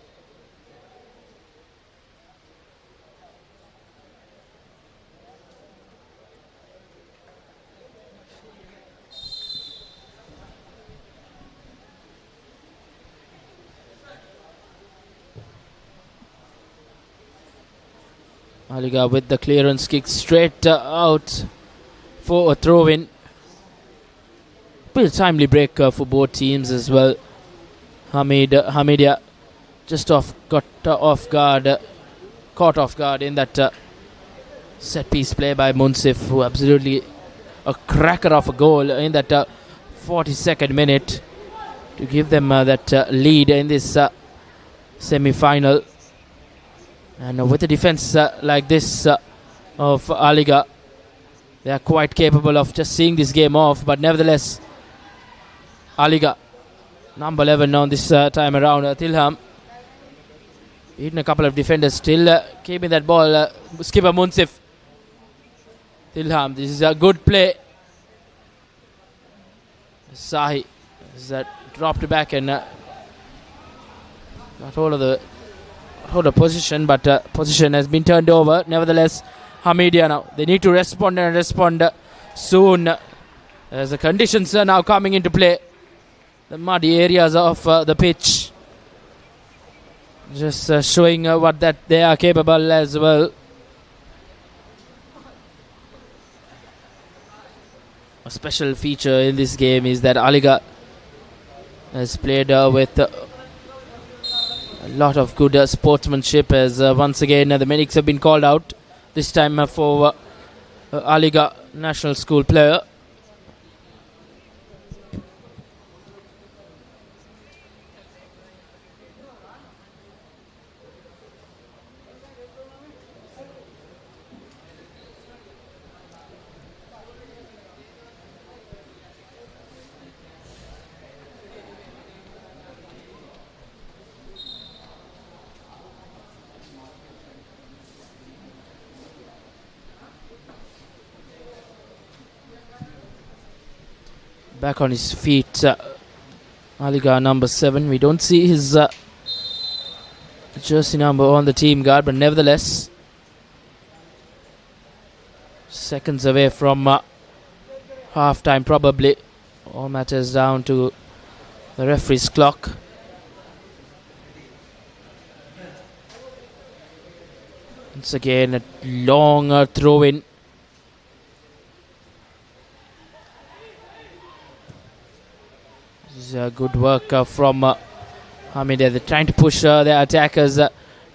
Alighar with the clearance kick straight out for a throw-in. Bit of timely break for both teams as well. Hamedia just got off guard, caught off guard in that set piece play by Munsif, who absolutely a cracker of a goal in that 42nd minute to give them that lead in this semi-final. And with a defense like this of Alighar, they are quite capable of just seeing this game off. But nevertheless, Alighar, number 11 on this time around, Tilham, beaten a couple of defenders, still keeping that ball. Skipper Munsif. Tilham, this is a good play. Sahi has dropped back and got hold of the position, but position has been turned over. Nevertheless, Hamedia now, they need to respond and respond soon, as the conditions are now coming into play. The muddy areas of the pitch just showing what that they are capable as well. a special feature in this game is that Alighar has played with a lot of good sportsmanship, as once again the medics have been called out, this time for Alighar National School player. Back on his feet, Alighar number 7. We don't see his jersey number on the team guard, but nevertheless, seconds away from half time probably. All matters down to the referee's clock. Once again, a long throw in. This is good work from Hameed. They're trying to push their attackers,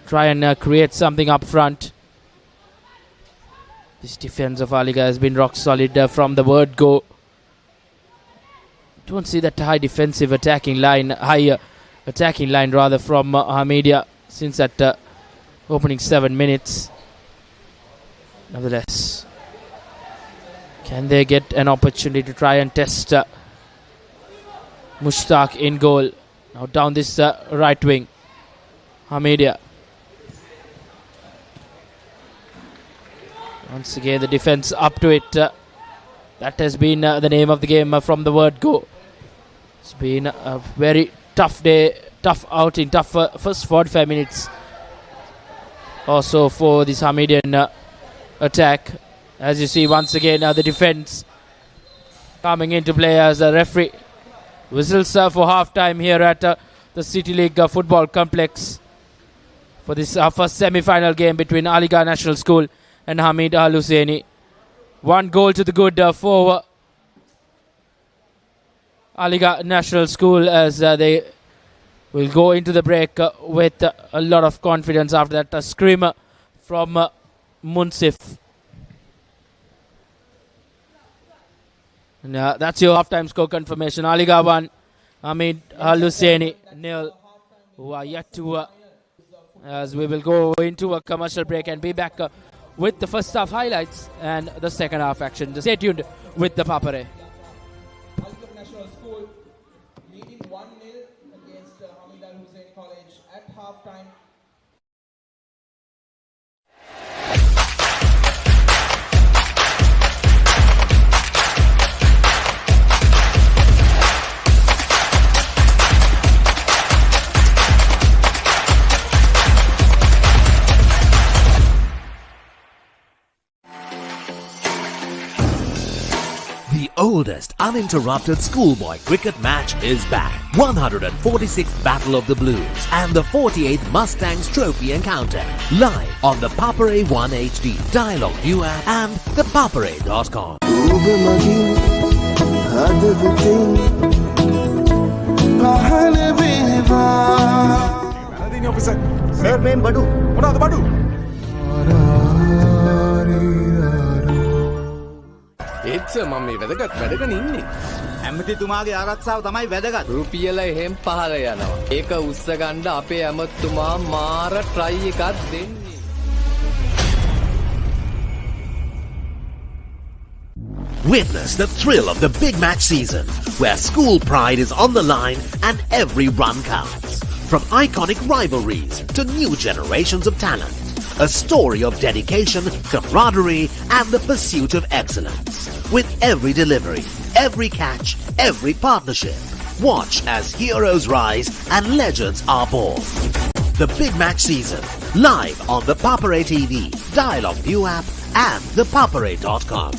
try and create something up front. This defense of Alighar has been rock solid from the word go. Don't see that high attacking line rather from Hameed since that opening 7 minutes. Nevertheless, can they get an opportunity to try and test Mushtaq in goal? Now down this right wing, Hameed. Once again the defense up to it. That has been the name of the game from the word go. It's been a very tough day, tough outing, tough first 45 minutes also for this Hamedian attack. As you see, once again the defense coming into play as a referee whistles for half time here at the City League Football Complex for this first semi-final game between Alighar National School and Hameed Al Husseinie. 1 goal to the good for Alighar National School, as they will go into the break with a lot of confidence after that screamer from Munsif. And that's your halftime score confirmation. Alighar 1, Hameed Al Husseinie 0. Who are yet to, as we will go into a commercial break and be back with the first half highlights and the second half action. Just stay tuned with the Papare. Alighar National School leading 1-0 against Hameed Al Husseinie College at halftime. The oldest uninterrupted schoolboy cricket match is back. 146th Battle of the Blues and the 48th Mustangs Trophy Encounter. Live on the Papare 1 HD, Dialog ViU App and ThePapare.com. ඒත්ස මම මේ වැදගත් වැඩගෙන ඉන්නේ. ඇමතිතුමාගේ ආරක්ෂාව තමයි වැදගත්. රුපියල එහෙම් පහල යනවා. ඒක උස්ස ගන්න අපේ ඇමතිතුමා මාර ට්‍රයි එකක් දෙන්නේ. Witness the thrill of the big match season, where school pride is on the line and every run counts. From iconic rivalries to new generations of talent. A story of dedication, camaraderie, and the pursuit of excellence. With every delivery, every catch, every partnership, watch as heroes rise and legends are born. The Big Match Season, live on the Papare TV, Dialog ViU App, and ThePapare.com.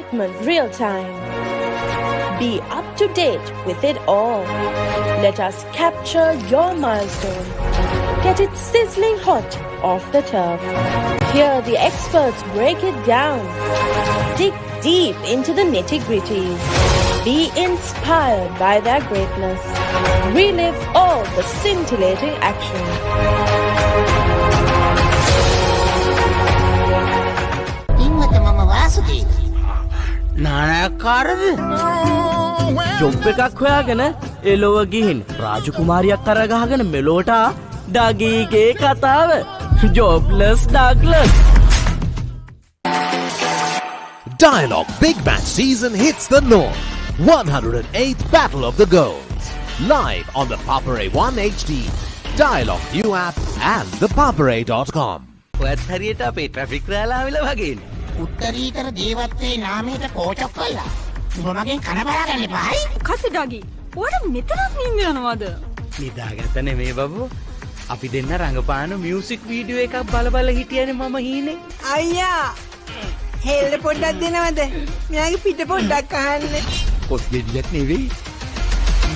excitement real time. Be up to date with it all. Let us capture your milestones. Get it sizzling hot off the turf. Hear the experts break it down. Dig deep into the nitty-gritties. Be inspired by their greatness. Relive all the scintillating action. Job එකක් හොයාගෙන එලොව ගිහින් රාජකුමාරියක් කරගහගෙන මෙලෝට ඩගීගේ කතාව jobless Douglas. Dialog Big Match season hits the north. 108th Battle of the Goals. Live on the Papare 1 HD, Dialog ViU App and ThePapare.com. ඔයත් හරියට අපේ ට්‍රැෆික් රෑලාවිල වගේනේ. උත්තරීතර දේවත්වයේ නාමයට කෝචක් කළා. උඹ මගෙන් කන බලාගන්න එපායි. කසිඩාගි ඔයාට මෙතනක් නින්ද යනවද? නිදාගත්ත නෙමේ බබු. අපි දෙන්න රංගපාන මියුසික් වීඩියෝ එකක් බල හිටියනේ මම හීනේ. අයියා හෙල්ල පොඩ්ඩක් දෙනවද? මෙයාගේ පිට පොඩ්ඩක් අහන්න. පොත් ගෙඩියක් නෙවෙයි.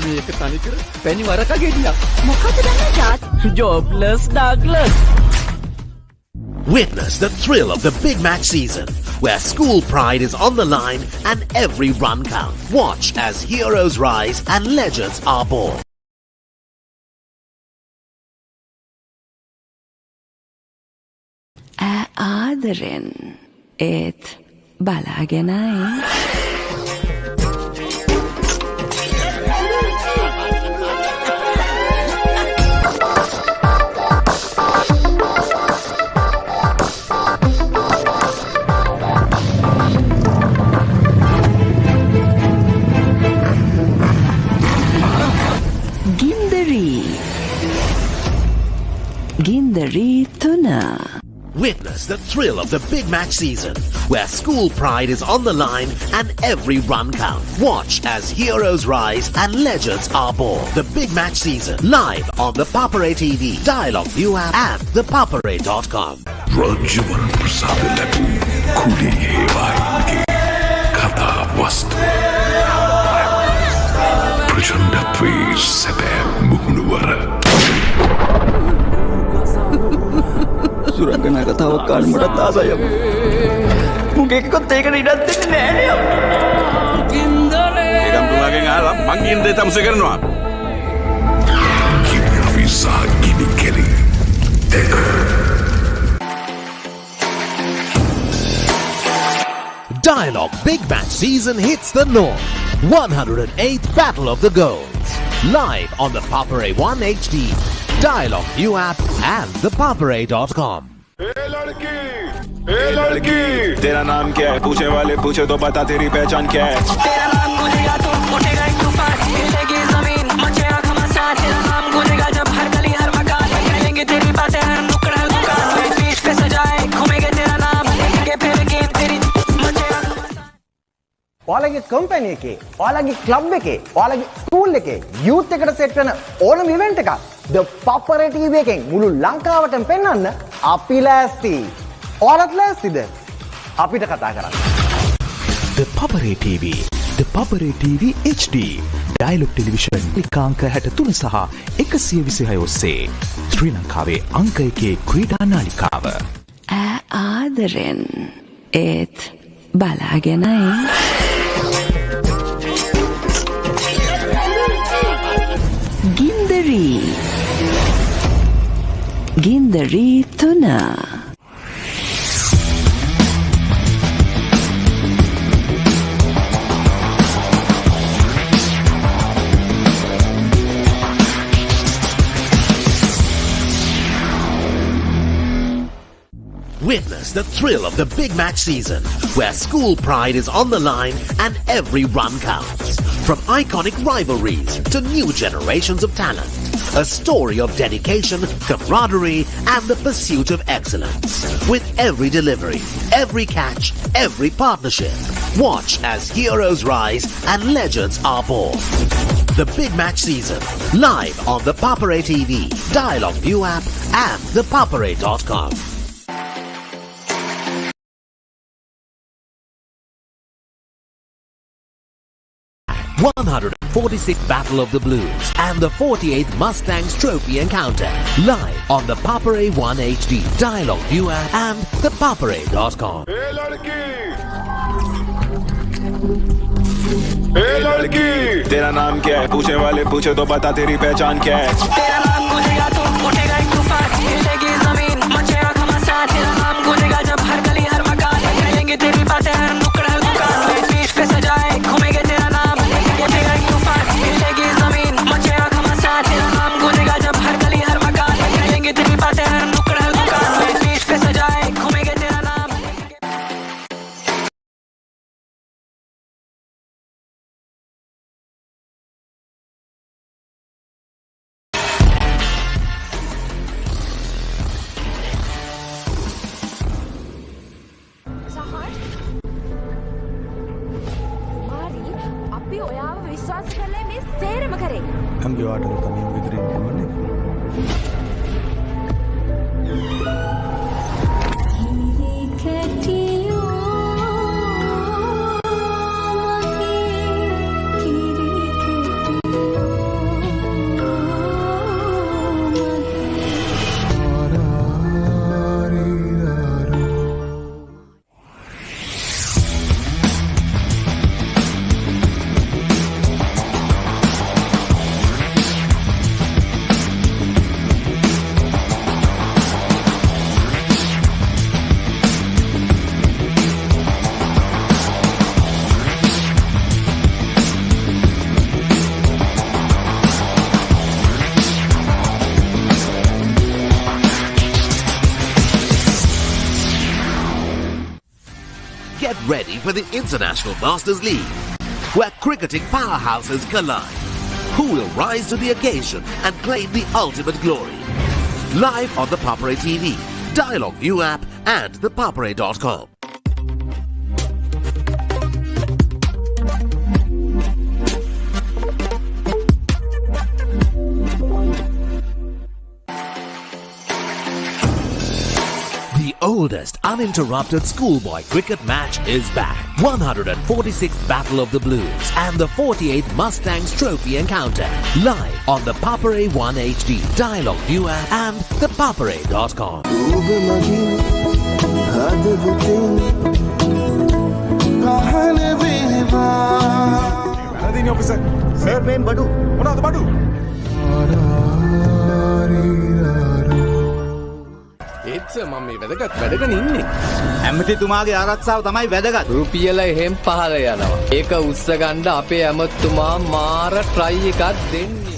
මේක තනිකර පැණි වරක ගෙඩියක්. මොකද දන්නේ තාත්? ජොබ්ලස් Douglas. Witness the thrill of the Big Match season, where school pride is on the line and every run counts. Watch as heroes rise and legends are born. ආදරෙන් ඒත් බලාගෙනයි. Gindari Tuna. Witness the thrill of the Big Match season, where school pride is on the line and every run counts. Watch as heroes rise and legends are born. The Big Match season, live on the Papare TV, Dialog ViU App and ThePapare.com. Rajawan Prasad Labu Kuli Hewai Kata Vastu Prachanda Twe Sebe Muhnuwara සුරංගනා කතාවක් කාලෙ මටත් ආසයි අප්පා. මුගේ එකකොත් ඒකට ඉඩක් දෙන්නේ නෑනේ අප්පා. ගින්දරේ ඒකම් තුමාගෙන් අහලා මං ගින්දරේ තමුසේ කරනවා. කිවි විසා ගිනි කෙලි. Dialog Big Match season hits the north. 108th Battle of the Goals. Live on the Papare 1 HD, Dialog ViU App and ThePapare.com. लड़की तेरा नाम क्या है? पूछे वाले पूछे तो बता तेरी पहचान क्या है? तेरा नाम गूंजेगा तो उठेगा एक तूफान, हिलेगी जमीन मचेगा घमासान। तेरा नाम गूंजेगा जब हर गली हर मकान कहेंगे तेरी बातें हर नुक्कड़ हर दुकान में पीठ पे सजाए घूमेंगे तेरा नाम लेंगे फिर गेम तेरी मचेगा घमासान। ඔයාලගේ කම්පැනි එකේ, ඔයාලගේ ක්ලබ් එකේ, ඔයාලගේ ස්කූල් එකේ යූත් එකට සෙට් වෙන ඕනම ඉවෙන්ට් එකක් The Papare TV එකෙන් මුළු ලංකාවටම පෙන්වන්න අපි ලෑස්ති. ඔයාලත් ලෑස්තිද? අපිට කතා කරන්න. The Papare TV, The Papare TV HD, Dialog Television එකාංක 63 සහ 126 ඔස්සේ ශ්‍රී ලංකාවේ අංක 1 ක්‍රීඩා නාලිකාව. ආදරෙන් ඒත් බලාගෙනයි. Gindari Tuna. Witness the thrill of the Big Match season, where school pride is on the line and every run counts. From iconic rivalries to new generations of talent, a story of dedication, camaraderie, and the pursuit of excellence. With every delivery, every catch, every partnership, watch as heroes rise and legends are born. The Big Match season, live on the Papare TV, Dialog ViU App, and ThePapare.com. 146th Battle of the Blues and the 48th Mustangs Trophy Encounter. Live on the Papare 1 HD, Dialog ViU App and ThePapare.com. लड़की तेरा नाम क्या है पूछने वाले पूछे तो बता तेरी पहचान क्या है तेरा नाम गूंजेगा तो उठेगा एक तूफान हिलेगी जमीन मचेगा घमासान तेरा नाम गूंजेगा जब हर गली हर मकान करेंगे तेरी बातें हर नुक्कड़ हर दुकान बीच पे सजाए घूमेंगे तेरा नाम उठेगा एक तूफान हिलेगी जमीन मचेगा घमासान तेरा नाम गूंजेगा जब हर गली हर मकान करेंगे तेरी बातें हर नुक्कड़ हर दुकान बीच पे सजाए घूमेंगे तेरा नाम हम जो आर्डर कमी विद्रीन उन्होंने Get ready for the International Masters League, where cricketing powerhouses collide. Who will rise to the occasion and claim the ultimate glory? Live on the Papare TV, Dialog ViU App and ThePapare.com. The oldest uninterrupted schoolboy cricket match is back. 146th Battle of the Blues and the 48th Mustangs Trophy Encounter. Live on the Papare 1 HD, Dialog ViU App and ThePapare.com. Sir, name Badu. What are the Badu? ඒත්ස මම මේ වැදගත් වැඩගෙන ඉන්නේ. ඇමතිතුමාගේ ආරක්ෂාව තමයි වැදගත්. රුපියල එහෙම් පහල යනවා. ඒක උස්ස ගන්න අපේ ඇමතිතුමා මාර ට්‍රයි එකක් දෙන්නේ.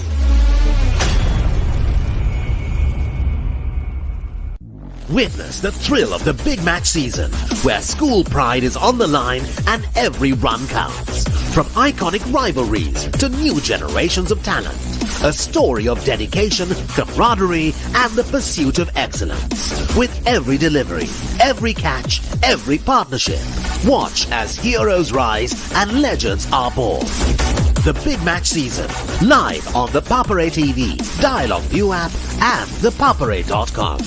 Witness the thrill of the big match season, where school pride is on the line and every run counts. From iconic rivalries to new generations of talent, a story of dedication, camaraderie, and the pursuit of excellence. With every delivery, every catch, every partnership, watch as heroes rise and legends are born. The big match season, live on the Papare TV, Dialog ViU App, and ThePapare.com.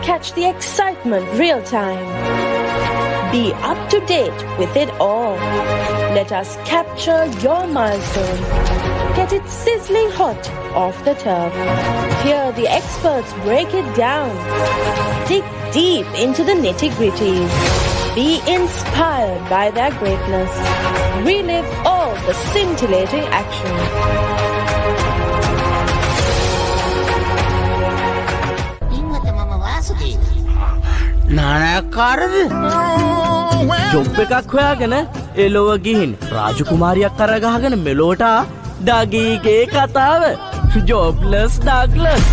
Catch the excitement real time. Be up to date with it all. Let us capture your milestones. Get it sizzling hot off the turf. Hear the experts break it down. Dig deep into the nitty-gritties. Be inspired by their greatness. Relive all the scintillating action. නානයක්කාරද job එකක් හොයාගෙන එලොව ගිහින් රාජකුමාරියක් කරගහගෙන මෙලෝට ඩගීගේ කතාව jobless Douglas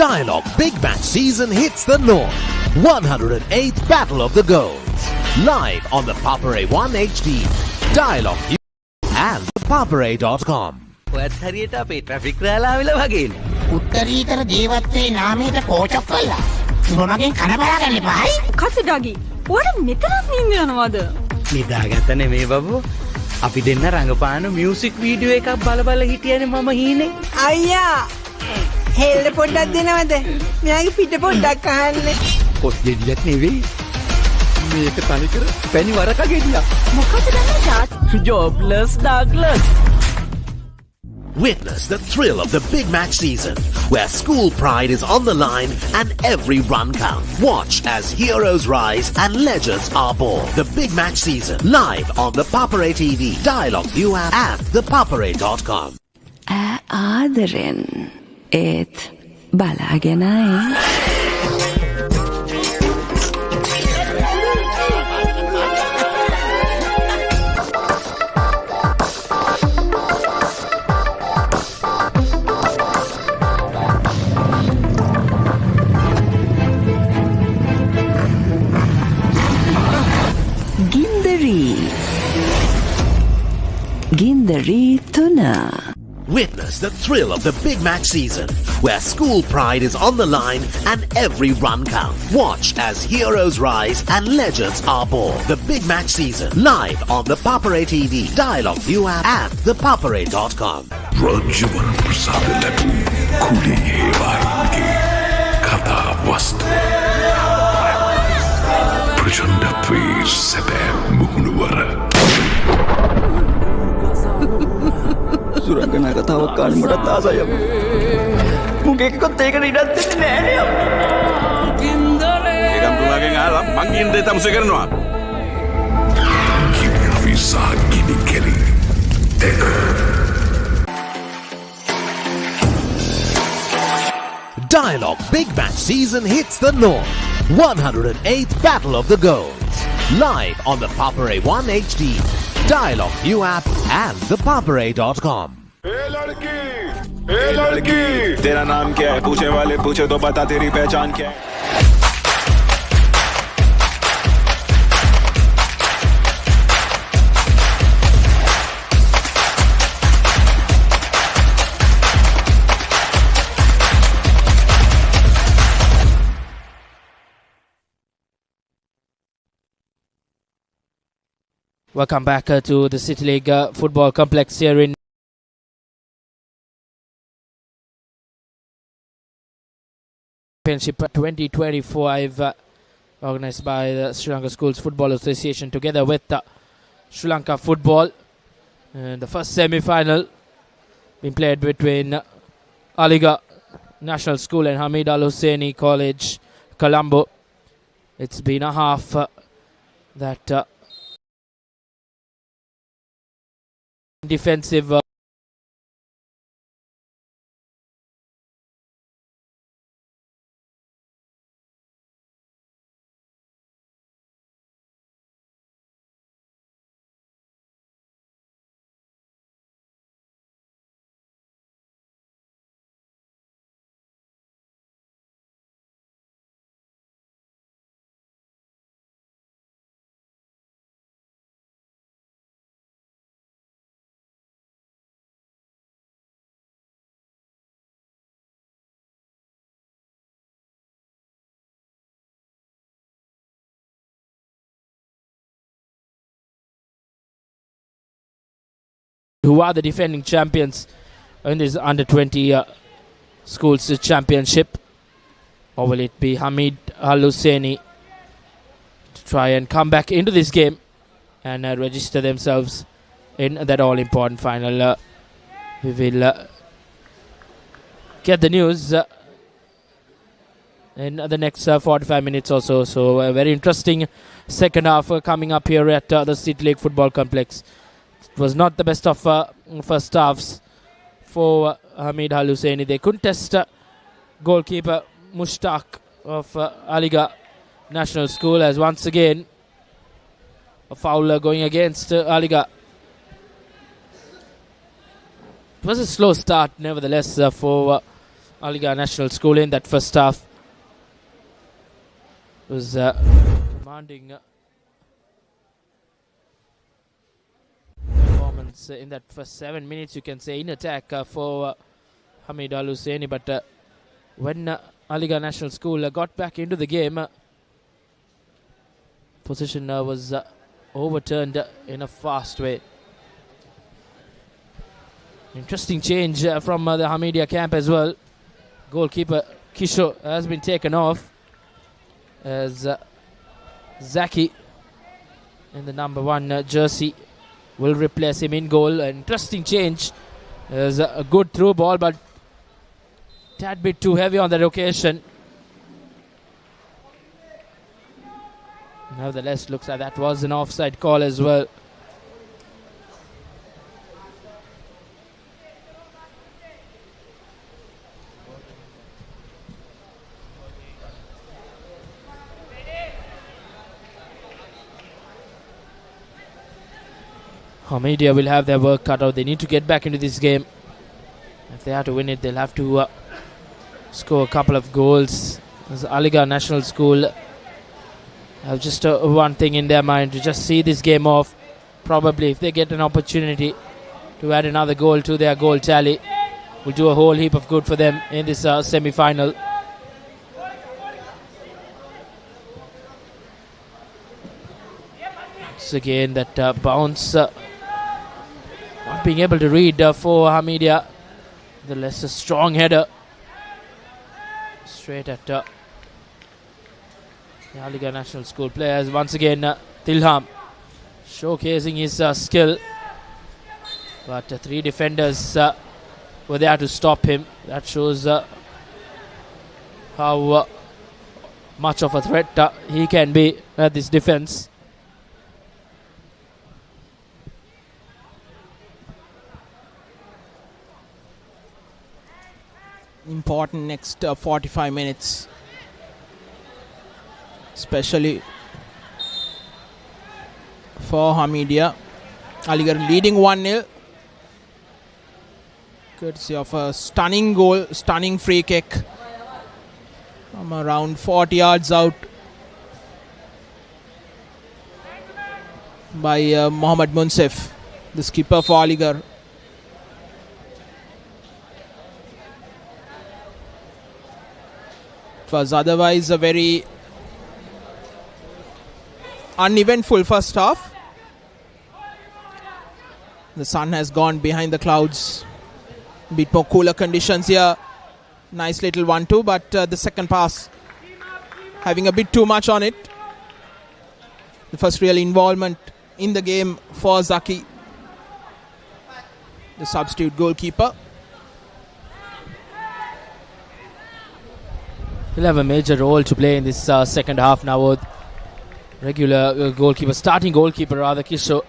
Dialog Big Match Season hits the north. 108th Battle of the Goals. Live on the Papare 1 HD, Dialog ViU and ThePapare.com. ඔයත් හරියට අපේ ට්‍රැෆික් රෑලාවිල වගේනේ. උත්තරීතර ජීවත්වේ නාමයට කෝචක් කළා. උඹ මගෙන් කන බලාගන්න එපායි. කතු ඩගි. ඔයාලා මෙතනක් නින්ද යනවද? නිදාගත්ත නෙමේ බබු. අපි දෙන්න රඟපාන මියුසික් වීඩියෝ එකක් බල හිටියනේ මම හීනේ. අයියා හෙල්ල පොඩ්ඩක් දෙනවද? මෙයාගේ පිට පොඩ්ඩක් අහන්න. කොස් ගෙඩියක් නෙවෙයි. මේක තනිකර පැණි වරක ගෙඩියක්. මොකද දන්නේ තාත්? Jobless Douglas. Witness the thrill of the big match season, where school pride is on the line and every run counts. Watch as heroes rise and legends are born. The big match season, live on the Papare TV, Dialog ViU App and ThePapare.com. ආදරෙන් ඒත් බලාගෙනයි. ගින්දරී තුන. Witness the thrill of the big match season, where school pride is on the line and every run counts. Watch as heroes rise and legends are born. The big match season, live on the Papare TV, Dialog ViU App and ThePapare.com. රජ්‍යවන් ප්‍රසාද ලැබූ කුලී හේවායින්ගේ කතා වස්තු ප්‍රචණ්ඩත්වයේ සැබෑ මුහුණුවර සුරංගනා කතාවක් කාලෙ මටත් ආසයි අප්පා. මුගේ එක්කත් ඒකට ඉඩක් දෙන්නේ නෑනේ අප්පා. ඒකම් තුමාගෙන් අහලා මං කියන දේ තමසෙ කරනවා. කිවිසා ගිනි කෙලි දෙක. Dialog Big Match season hits the north. 108th Battle of the Goals. Live on the Papare 1 HD, Dialog ViU App and ThePapare.com. ए लड़की तेरा नाम क्या है? पूछे वाले पूछे तो बता तेरी पहचान क्या है? Welcome back to the City League football complex here in Championship 2025, organized by the Sri Lanka Schools Football Association together with Sri Lanka Football. The first semi-final being played between Alighar National School and Hameed Al Husseinie College, Colombo. It's been a half that defensive who are the defending champions in this under-20 schools championship, or will it be Hameed Al Husseinie to try and come back into this game and register themselves in that all-important final? We will get the news in the next 45 minutes or so. So a very interesting second half coming up here at the City League Football Complex. It was not the best of first halves for Hameed Al Husseinie. They couldn't test goalkeeper Mushtaq of Alighar National School, as once again a foul going against Alighar. It was a slow start nevertheless for Alighar National School in that first half. It was commanding performance in that first 7 minutes, you can say, in attack for Hameed Al Husseinie. But when Alighar National School got back into the game. Position was overturned in a fast way. Interesting change from the Hameedia camp as well. Goalkeeper Kishore has been taken off as Zaki in the number 1 jersey will replace him in goal. An interesting change. There's a good through ball, but tad bit too heavy on that occasion. Nevertheless, looks like that was an offside call as well. Hameedia will have their work cut out. They need to get back into this game. If they have to win it, they'll have to score a couple of goals. As Alighar National School have just one thing in their mind, to just see this game off. Probably if they get an opportunity to add another goal to their goal tally, will do a whole heap of good for them in this semi-final. Once again, that bounce not being able to read for Hameedia. The less a strong header straight at the Alighar National School players. Once again, Tilham showcasing his skill, but 3 defenders were there to stop him. That shows how much of a threat he can be at this defense. Important next 45 minutes, especially for Hameedia. Alighar leading 1-0, courtesy of a stunning goal, stunning free kick from around 40 yards out by Mohammad Munsif, the skipper for Alighar. It was otherwise a very uneventful first half. The sun has gone behind the clouds. A bit more cooler conditions here. Nice little 1-2, but the second pass having a bit too much on it. The first real involvement in the game for Zaki, the substitute goalkeeper. He'll have a major role to play in this second half now with regular goalkeeper, starting goalkeeper rather, Kishore.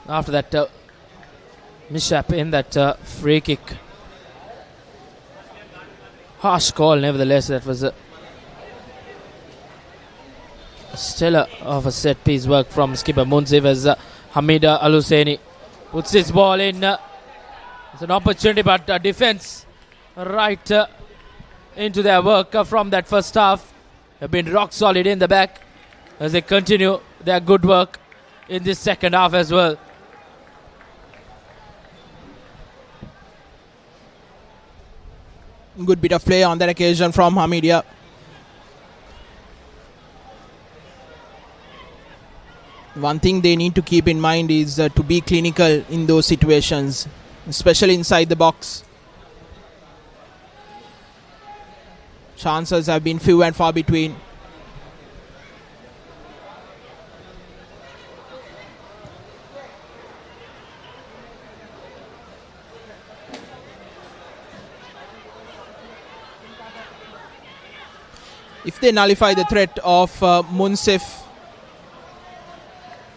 After that mishap in that free kick. Harsh call, nevertheless. That was a stellar of a set piece work from skipper Munsif as Hameed Al Husseinie puts his ball in. It's an opportunity, but defense right into their work from that first half. Have been rock solid in the back as they continue their good work in this second half as well. Good bit of play on that occasion from Hameedia. One thing they need to keep in mind is to be clinical in those situations, especially inside the box. Chances have been few and far between. If they nullify the threat of Munsif,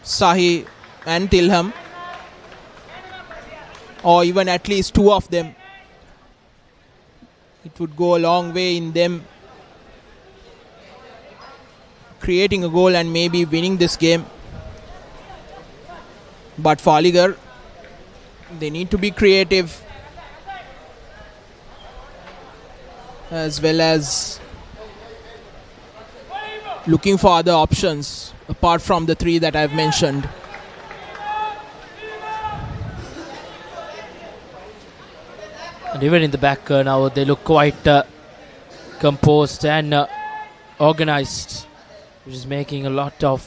Sahi and Tilham, or even at least 2 of them, it would go a long way in them creating a goal and maybe winning this game. But for Alighar, they need to be creative as well as looking for other options apart from the 3 that I've mentioned. And even in the back now, they look quite composed and organized, which is making a lot of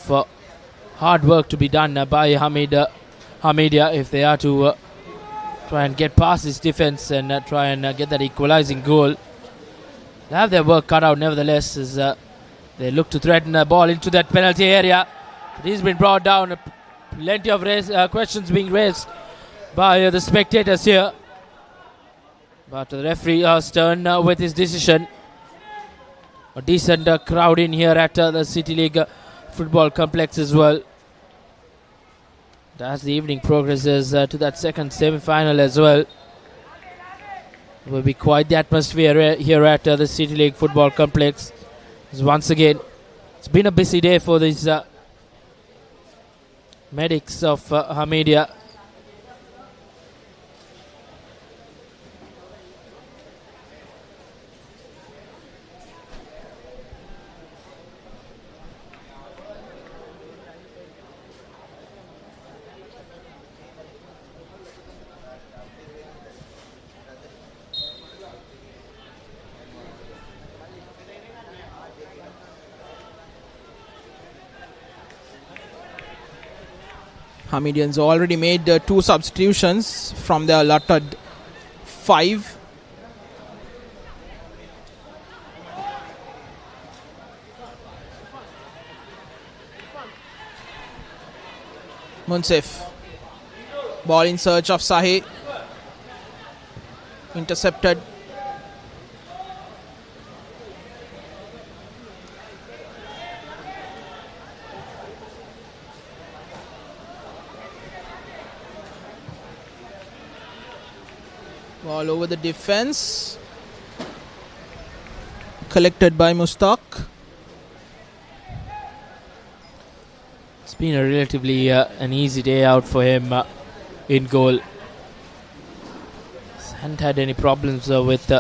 hard work to be done by Hameedia if they are to try and get past this defense and try and get that equalizing goal. They have their work cut out nevertheless as they look to threaten the ball into that penalty area. But he's been brought down. Plenty of questions being raised by the spectators here. But the referee stern with his decision. A decent crowd in here at the City League football complex as well. As the evening progresses to that second semi-final as well, it will be quite the atmosphere here at the City League football complex. Once again, it's been a busy day for these medics of Hameedia. Hameedians already made 2 substitutions from the allotted 5. Munsif. Ball in search of Sahi. Intercepted. Ball over the defense. Collected by Mustaq. It's been a relatively an easy day out for him in goal. He hasn't had any problems with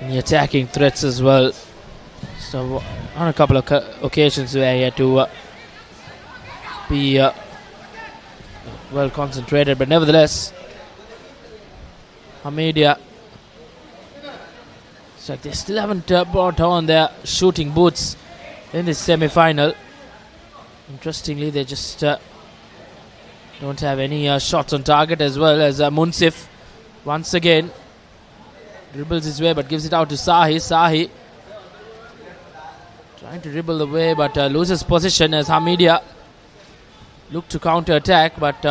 any attacking threats as well. So on a couple of occasions where he had to be well concentrated, but nevertheless, Hameedia, it's like they still haven't brought on their shooting boots in this semi-final. Interestingly, they just don't have any shots on target, as well as Munsif once again dribbles his way but gives it out to Sahi. Sahi trying to dribble the way but loses position as Hameedia look to counter attack, but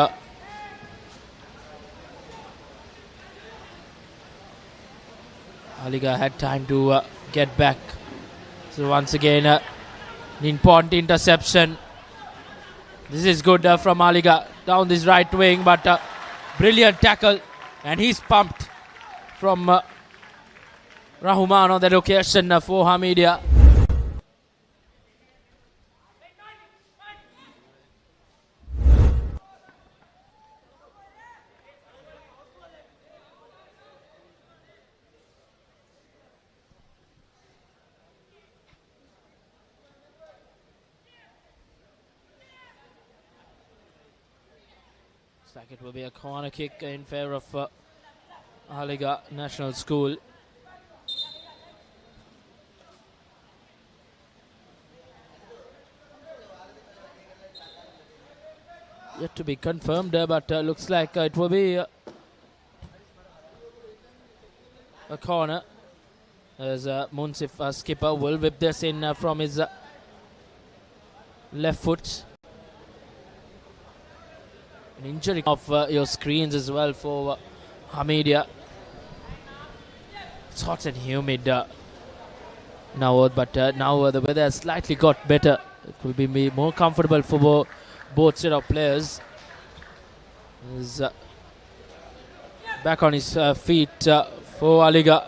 Alighar had time to get back. So once again, an important interception. This is good from Alighar down this right wing, but brilliant tackle, and he's pumped from Rahman on that occasion for Hameedia. Like it will be a corner kick in favor of Alighar National School. Yet to be confirmed, but looks like it will be a corner, as Munsif skipper will whip this in from his left foot. An injury of your screens as well for Hameedia. It's hot and humid now, but now the weather has slightly got better. It will be more comfortable for both set of players. He's back on his feet for Alighar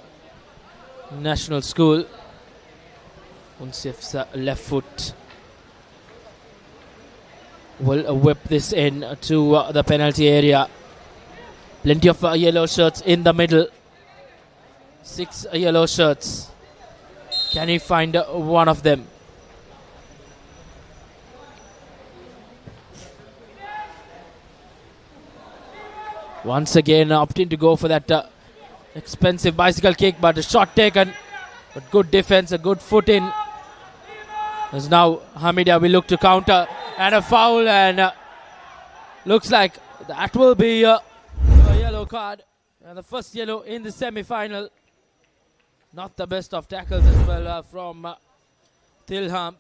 National School. Munsif's left foot will whip this in to the penalty area. Plenty of yellow shirts in the middle. 6 yellow shirts. Can he find one of them? Once again opting to go for that expensive bicycle kick, but a shot taken But good defense, a good foot in. As now Hamida will look to counter, and a foul, and looks like that will be a yellow card. And the first yellow in the semi-final. Not the best of tackles as well from Tilham.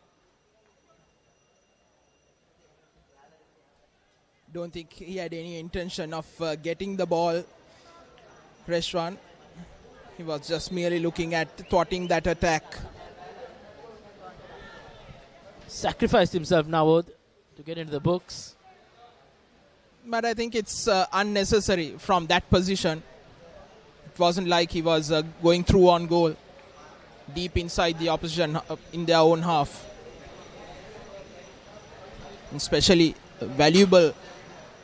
Don't think he had any intention of getting the ball, Reshwan. He was just merely looking at thwarting that attack. Sacrificed himself now to get into the books. But I think it's unnecessary from that position. It wasn't like he was going through on goal, deep inside the opposition in their own half. Especially a valuable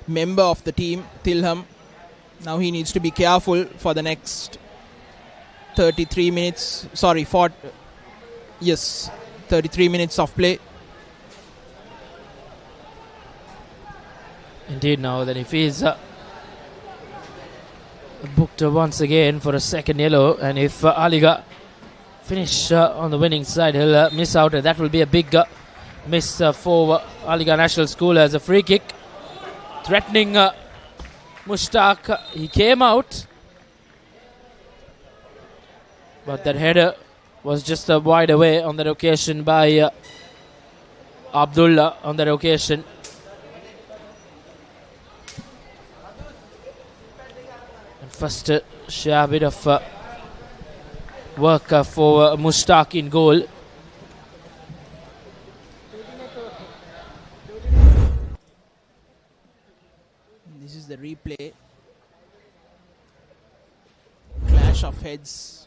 member of the team, Tilham. Now he needs to be careful for the next 33 minutes. Sorry, 33 minutes of play. Indeed, now then if he's booked once again for a second yellow, and if Alighar finish on the winning side, he'll miss out, and that will be a big miss for Alighar National School as a free kick. Threatening Mushtaq, he came out, but that header was just wide away on that occasion by Abdullah on that occasion. And first share a bit of work for Mushtaq in goal. This is the replay. Clash of heads.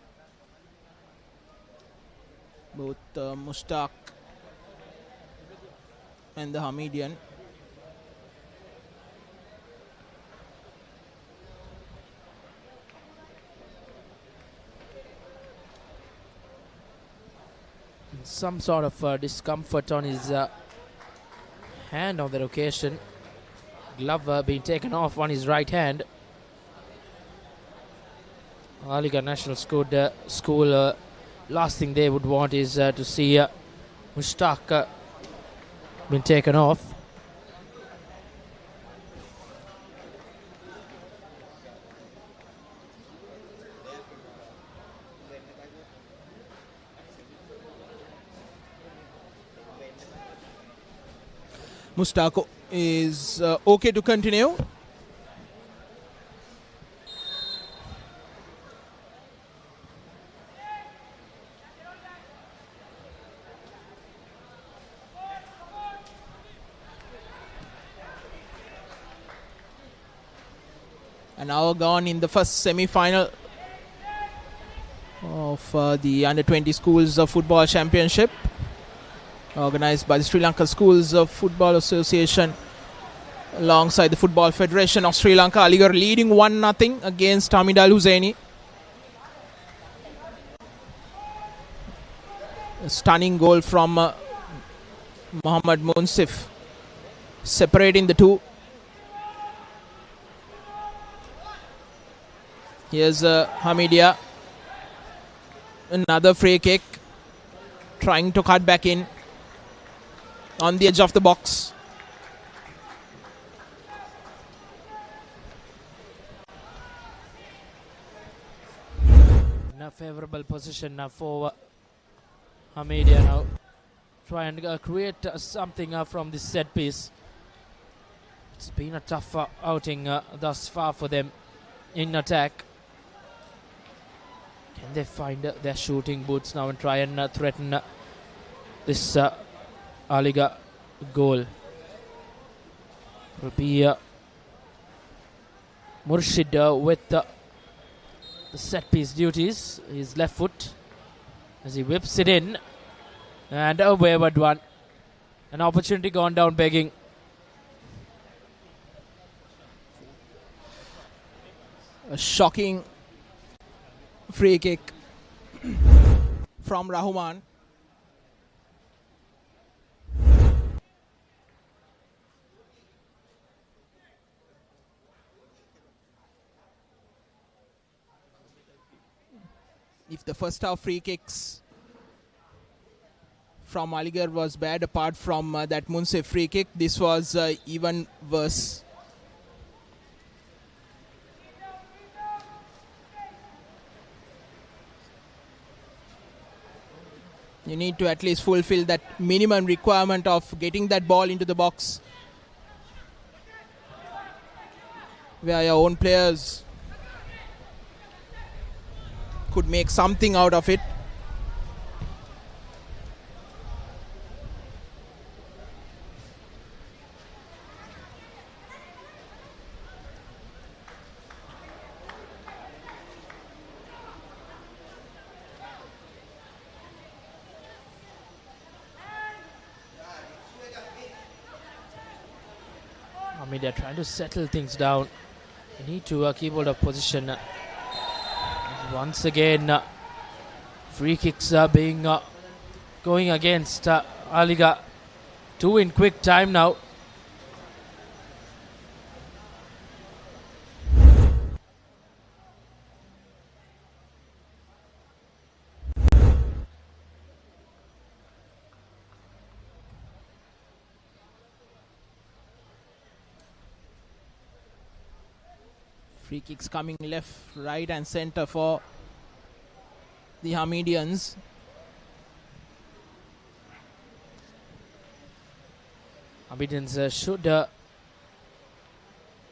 Both Mushtaq and the Hamedian. Some sort of discomfort on his hand on that occasion. Glove being taken off on his right hand. Alighar National School, last thing they would want is to see Mushtaq being taken off. Mushtaq is okay to continue. An hour gone in the first semi-final of the Under-20 Schools Football Championship, organised by the Sri Lanka Schools Football Association alongside the Football Federation of Sri Lanka. Alighar leading 1-0 against Hameed Al Husseinie. A stunning goal from Mohammad Munsif, separating the two. Here's Hamedia. Another free kick. Trying to cut back in. On the edge of the box. In a favourable position for Hamedia now. Try and create something from this set piece. It's been a tough outing thus far for them in attack. Can they find their shooting boots now and try and threaten this Alighar goal? Will be Murshid with the set piece duties. His left foot as he whips it in, and a wayward one. An opportunity gone down begging. A shocking free kick from Rahman. if the first half free kicks from Alighar was bad, apart from that Munsif free kick, this was even worse. You need to at least fulfill that minimum requirement of getting that ball into the box, where your own players could make something out of it. I mean, they're trying to settle things down. They need to keep hold of position. Once again, free kicks are being going against Alighar. 2 in quick time now. Free kicks coming left, right and center for the Hamedians. Hamedians should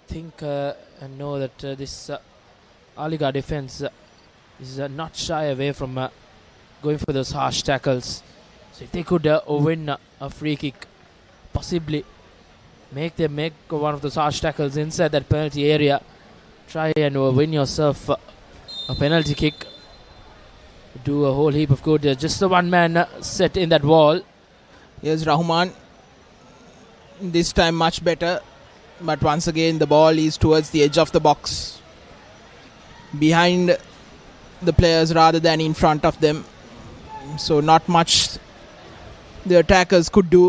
think and know that this Alighar defense is not shy away from going for those harsh tackles. So if they could win a free kick, possibly make one of those harsh tackles inside that penalty area, try and win yourself a penalty kick, do a whole heap of good. Just the one man set in that wall. Here's Rahman. This time much better, but once again the ball is towards the edge of the box, behind the players rather than in front of them. So not much the attackers could do.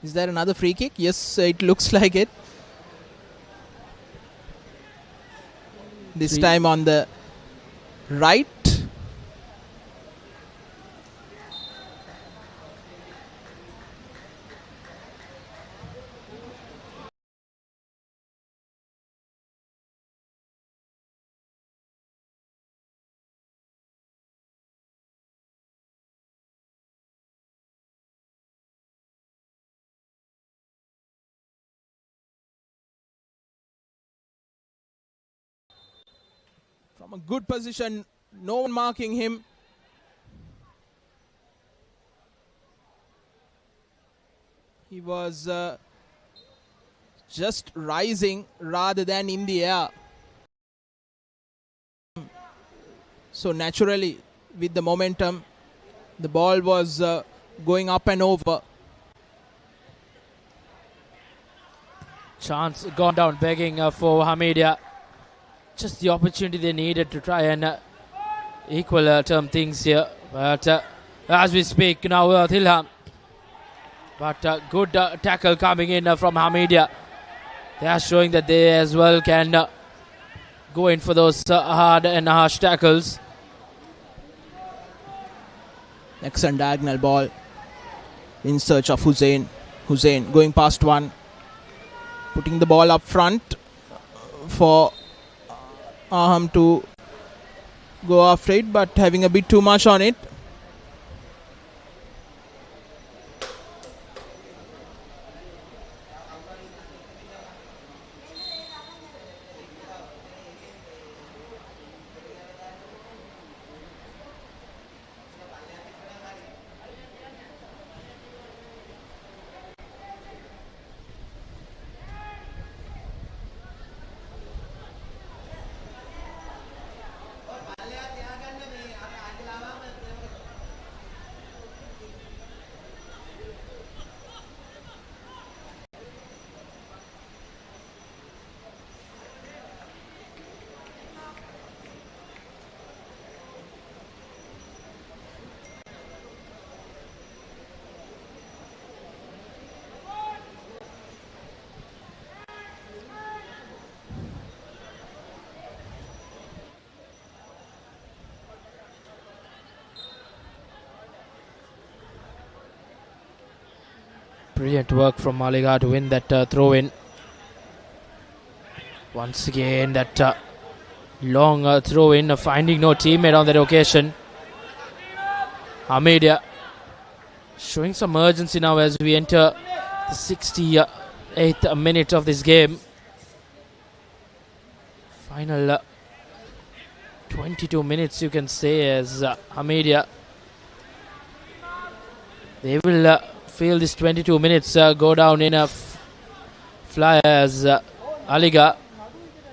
Is there another free kick? Yes, it looks like it. This time on the right. From a good position, no one marking him. He was just rising rather than in the air. So naturally, with the momentum, the ball was going up and over. Chance gone down, begging for Hameed. Just the opportunity they needed to try and equal term things here. But as we speak now, Tilham. But good tackle coming in from Hameed. They are showing that they as well can go in for those hard and harsh tackles. Excellent diagonal ball in search of Hussein. Hussein going past one, putting the ball up front for Aham to go after it, but having a bit too much on it. Brilliant work from Alighar to win that throw in. Once again, that long throw in, finding no teammate on that occasion. Hameed showing some urgency now as we enter the 68th minute of this game. Final 22 minutes, you can say, as Hameed, they will feel this 22 minutes go down in a flyer, as Alighar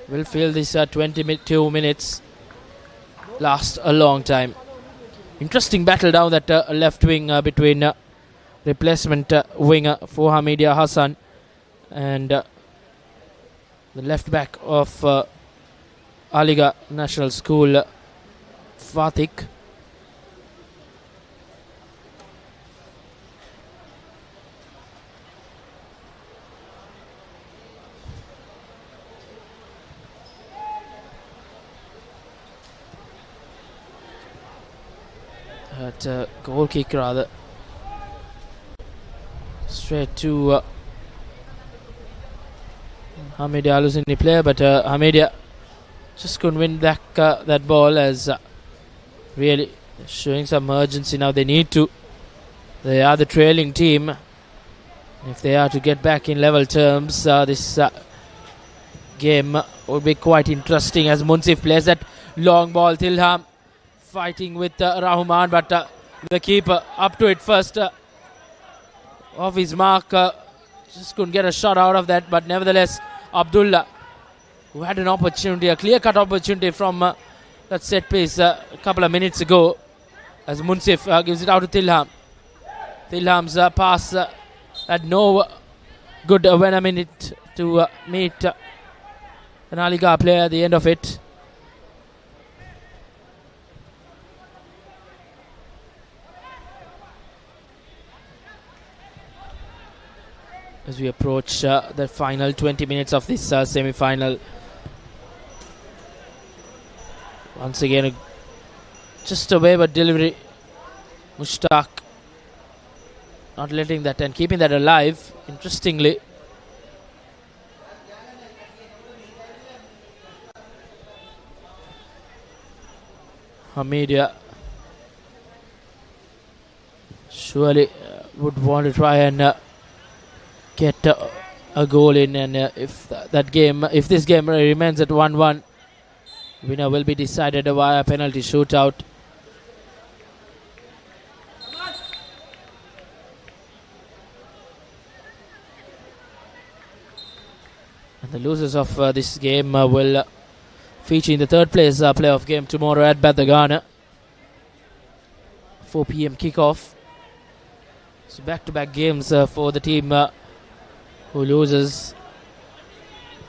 will feel this 22 minutes last a long time. Interesting battle down that left wing between replacement winger for Hameed Hassan and the left back of Alighar National School, Fatik. Goal kick rather. Straight to Hameed Al Husseinie player, but Hameed just couldn't win back that ball, as really showing some urgency now. They need to. They are the trailing team. If they are to get back in level terms, this game would be quite interesting, as Munsif plays that long ball. Tilham fighting with Rahman, but the keeper up to it first off his mark. Just couldn't get a shot out of that, but nevertheless, Abdullah, who had an opportunity, a clear-cut opportunity from that set piece a couple of minutes ago, as Munsif gives it out to Tilham. Tilham's pass had no good when a minute to meet an Alighar player at the end of it. As we approach the final 20 minutes of this semi-final. Once again, just a wayward delivery. Mushtaq not letting that and keeping that alive, interestingly. Hameed surely would want to try and get a goal in, and if this game remains at 1-1, winner will be decided via penalty shootout. And the losers of this game will feature in the third place playoff game tomorrow at Bathagana. 4 p.m. kickoff. So back-to-back games for the team who loses.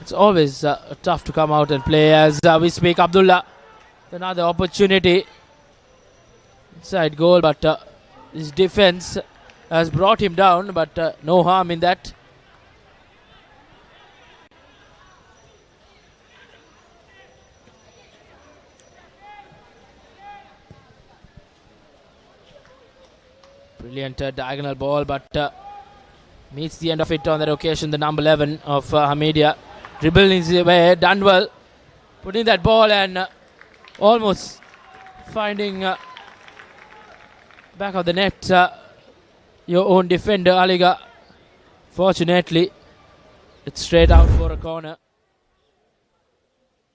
It's always tough to come out and play. As we speak, Abdullah, another opportunity inside goal, but his defense has brought him down, but no harm in that. Brilliant diagonal ball, but meets the end of it on that occasion. The number 11 of Hameed dribbling his way, done well, putting that ball and almost finding back of the net your own defender Alighar. Fortunately, it's straight out for a corner.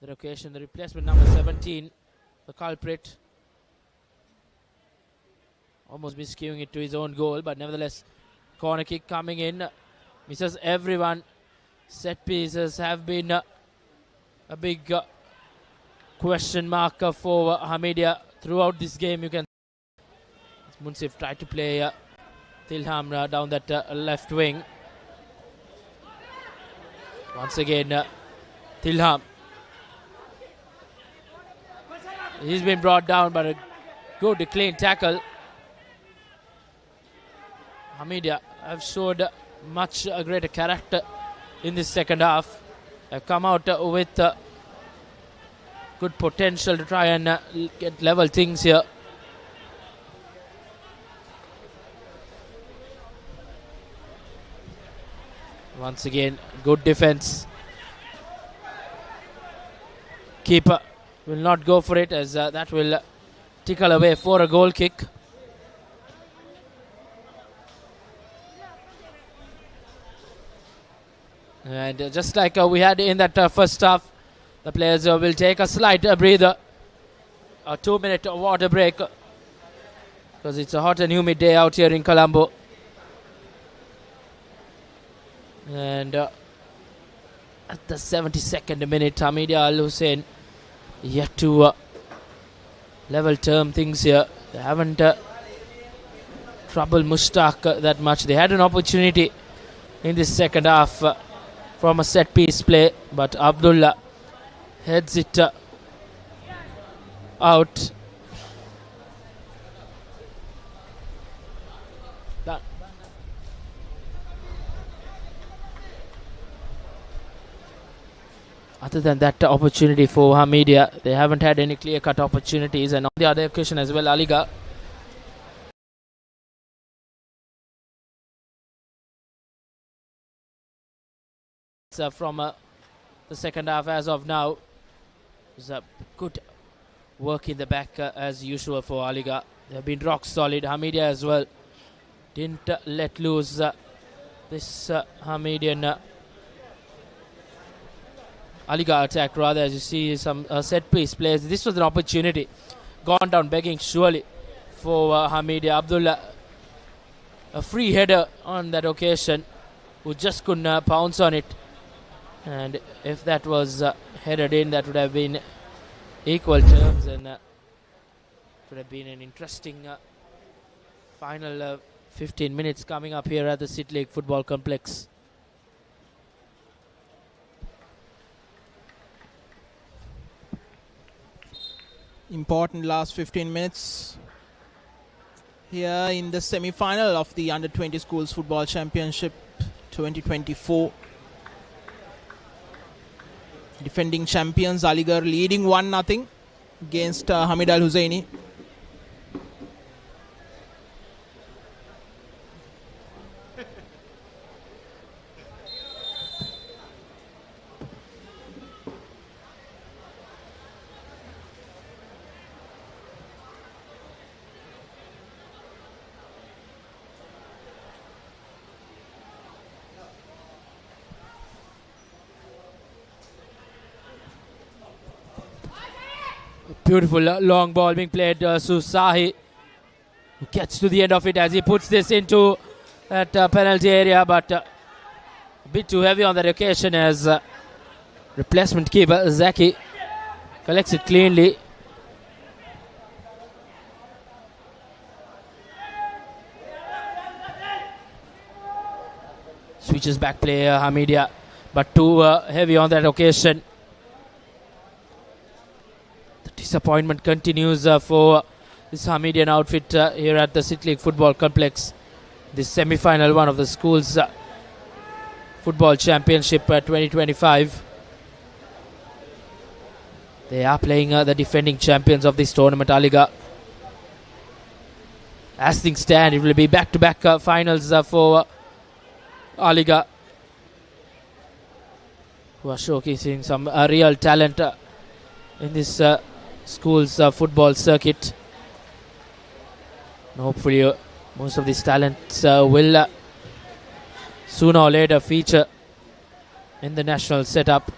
That occasion, the replacement number 17, the culprit, almost miscuing it to his own goal, but nevertheless, corner kick coming in, misses everyone. Set pieces have been a big question mark for Hameed throughout this game. You can Munsif tried to play Tilham down that left wing. Once again, Tilham. He's been brought down, but a good clean tackle. Hameed have showed much greater character in this second half. Have come out with good potential to try and get level things here. Once again, good defense. Keeper will not go for it, as that will tickle away for a goal kick. And just like we had in that first half, the players will take a slight breather. A 2-minute water break, because it's a hot and humid day out here in Colombo. And at the 72nd minute, Hameed Al Husseinie yet to level term things here. They haven't troubled Mushtaq that much. They had an opportunity in this second half from a set piece play, but Abdullah heads it out. Other than that opportunity for Hameed, they haven't had any clear-cut opportunities. And on the other occasion as well, Alighar from the second half as of now. It's a good work in the back as usual for Alighar. They have been rock solid. Hameed as well didn't let loose this Hamedian Alighar attack, rather, as you see some set piece players. This was an opportunity gone down begging surely for Hameed. Abdullah, a free header on that occasion, who just couldn't pounce on it. And if that was headed in, that would have been equal terms, and would have been an interesting final 15 minutes coming up here at the City League Football Complex. Important last 15 minutes here in the semi-final of the Under-20 Schools Football Championship 2024. Defending champions Alighar leading 1-0 against Hameed Al Husseinie. Beautiful long ball being played to Sahi, who gets to the end of it as he puts this into that penalty area, but a bit too heavy on that occasion as replacement keeper Zaki collects it cleanly. Switches back player Hameed, but too heavy on that occasion. Disappointment continues for this Hamedian outfit here at the City League Football Complex. This semi-final one of the schools football championship 2025. They are playing the defending champions of this tournament, Alighar. As things stand, it will be back-to-back finals for Alighar, who are showcasing some real talent in this school's football circuit. And hopefully most of these talents will sooner or later feature in the national setup.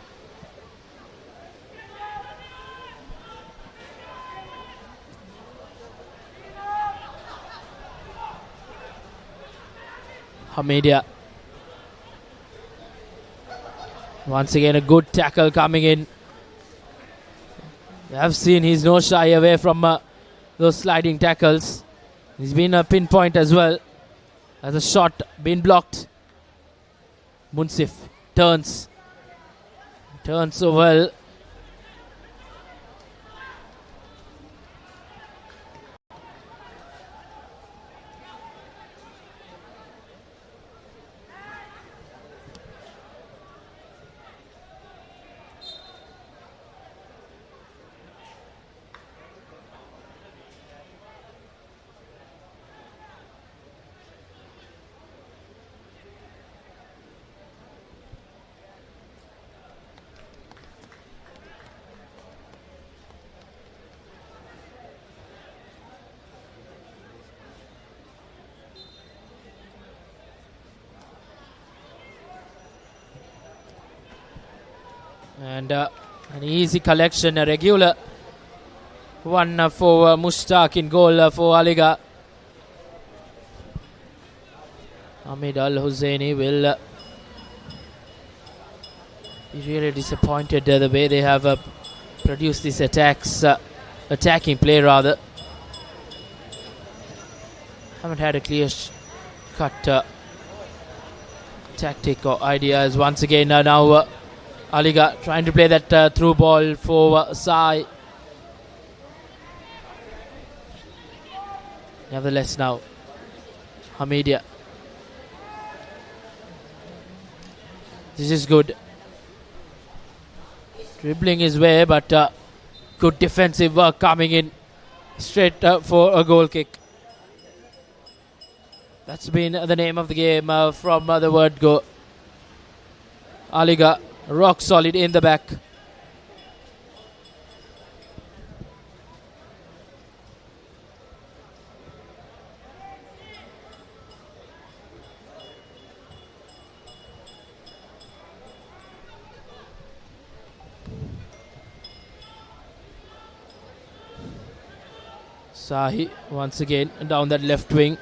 Hameed, once again a good tackle coming in. I've seen he's no shy away from those sliding tackles. He's been a pinpoint as well. As a shot been blocked. Munsif turns so well. And an easy collection, a regular one for Mushtaq in goal for Alighar. Hameed Al Husseinie will be really disappointed the way they have produced these attacking play rather. Haven't had a clear cut tactic or ideas. Once again now Alighar trying to play that through ball for Sai. Nevertheless now Hameed. This is good. Dribbling his way, but good defensive work coming in straight for a goal kick. That's been the name of the game from the word go. Alighar rock solid in the back. Sahi once again down that left wing.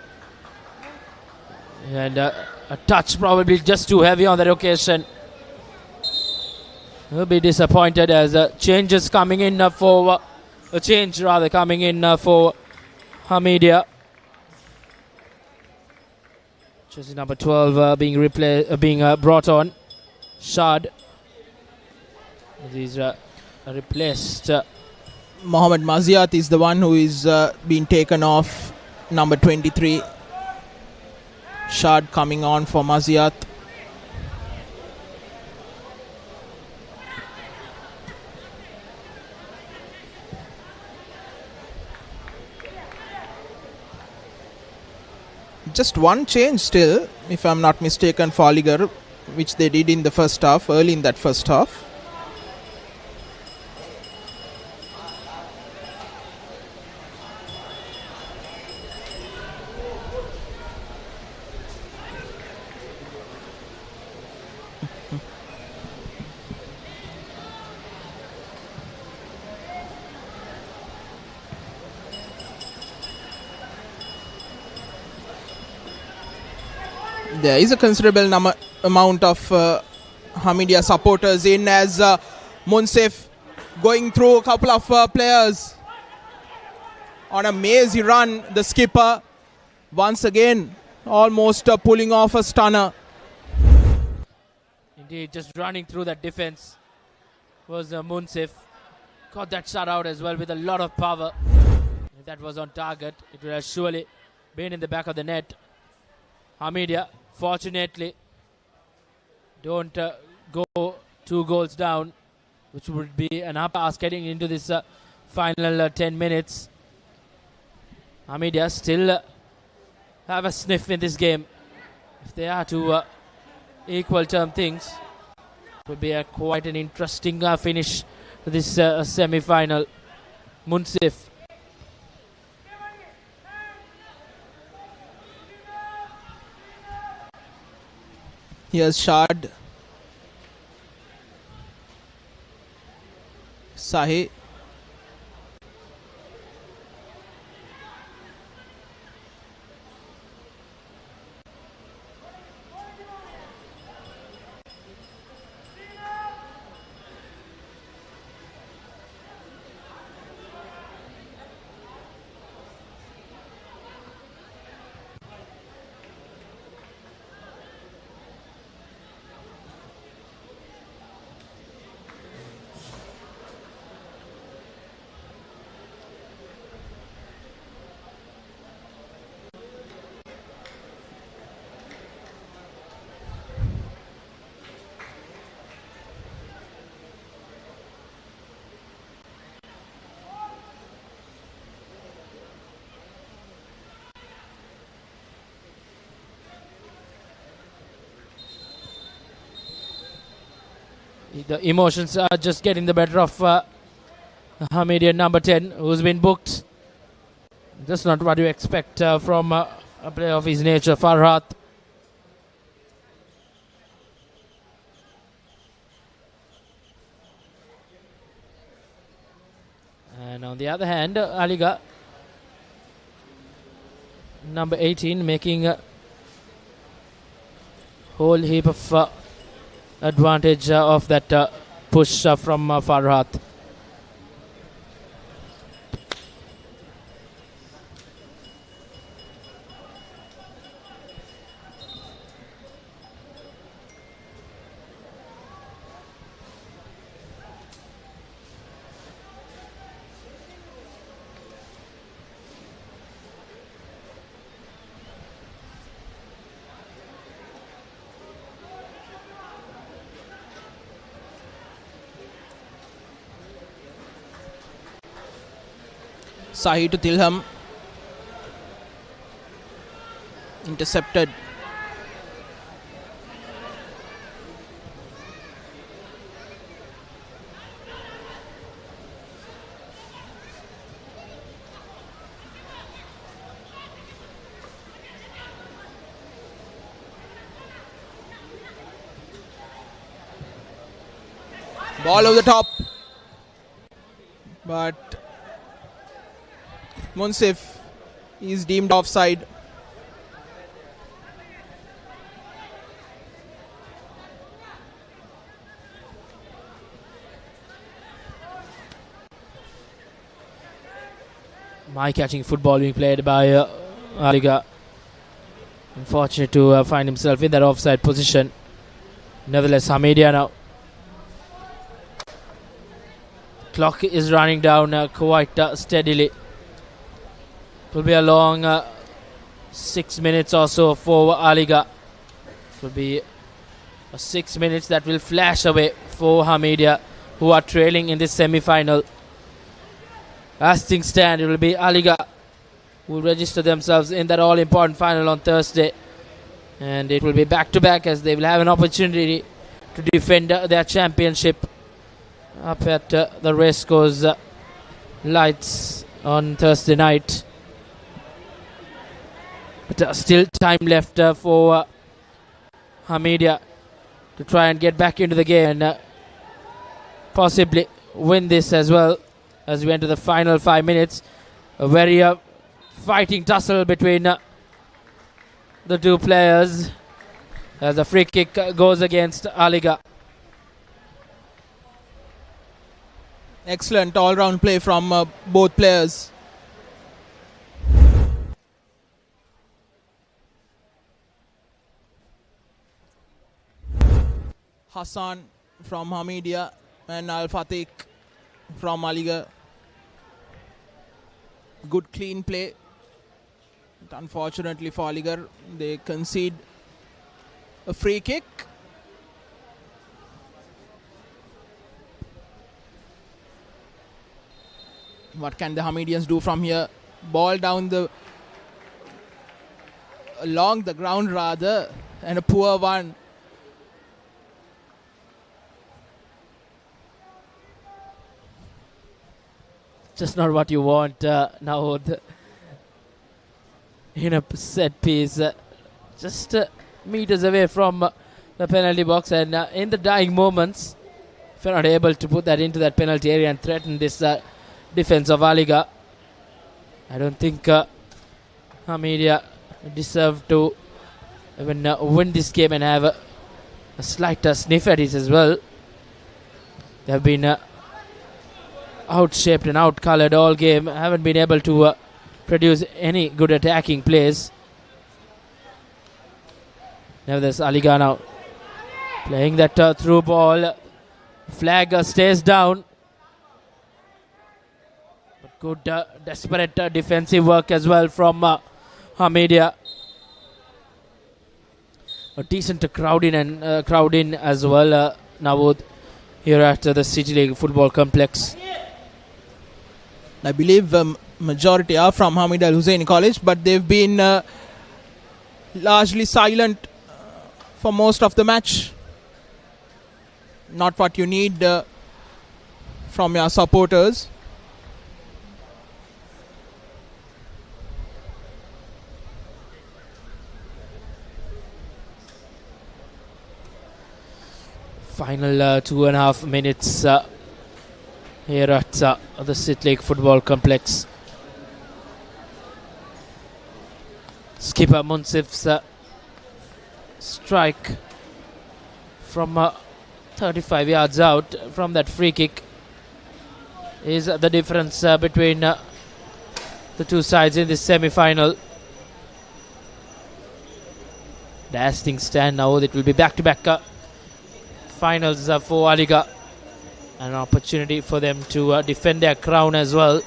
And a touch probably just too heavy on that occasion. He'll be disappointed as changes coming in for a change rather coming in for Hameed. Jersey number 12 being brought on. Shad. These replaced. Mohammad Maziat is the one who is being taken off. Number 23. Shad coming on for Maziat. Just one change still, if I'm not mistaken, for Alighar, which they did in the first half, early in that first half. There is a considerable amount of Hameed supporters in as Munsif going through a couple of players on a mazy run. The skipper once again almost pulling off a stunner. Indeed, just running through that defense was Munsif. Got that shot out as well with a lot of power. If that was on target, it would have surely been in the back of the net. Hameed, fortunately, don't go 2 goals down, which would be an up ask heading into this final 10 minutes. Hameed still have a sniff in this game. If they are to equal term things, it would be quite an interesting finish to this semi-final. Munsif. Here's Shad. Sahi. The emotions are just getting the better of Hameed number 10, who's been booked. Just not what you expect from a player of his nature, Farhat. On the other hand, Alighar, number 18, making a whole heap of advantage of that push from Farhat. Sahi to Tilham. Intercepted. Ball over the top. But Munsif is deemed offside. My catching football being played by Alighar. Unfortunate to find himself in that offside position. Nevertheless, Hameedia now. Clock is running down quite steadily. It will be a long 6 minutes or so for Alighar. It will be 6 minutes that will flash away for Hameedia, who are trailing in this semi-final. As things stand, it will be Alighar who will register themselves in that all-important final on Thursday. And it will be back-to-back as they will have an opportunity to defend their championship up at the Racecourse Lights on Thursday night. But still time left for Hameedia to try and get back into the game and possibly win this as well as we enter the final 5 minutes. A very fighting tussle between the two players as the free kick goes against Alighar. Excellent all-round play from both players. Hassan from Hameedia and Al-Fatih from Alighar. Good clean play. But unfortunately for Alighar, they concede a free kick. What can the Hameedians do from here? Ball down along the ground rather, and a poor one. Just not what you want now in a set piece. Just meters away from the penalty box, and in the dying moments, if you're not able to put that into that penalty area and threaten this defense of Alighar, I don't think Hameedia deserve to even win this game and have a slight sniff at it as well. They have been outshaped and outcolored all game, haven't been able to produce any good attacking plays. Nevertheless, Alighar now playing that through ball. Flag stays down. But good desperate defensive work as well from Hameedia. A decent crowd in as well, Navod, here at the City League Football Complex. I believe majority are from Hameed Al Husseinie College, but they've been largely silent for most of the match. Not what you need from your supporters. Final 2.5 minutes here at the City League Football Complex. Skipper Munsif's strike from 35 yards out from that free kick is the difference between the two sides in this semi-final. Dasting stand now. It will be back-to-back finals for Alighar. An opportunity for them to defend their crown as well.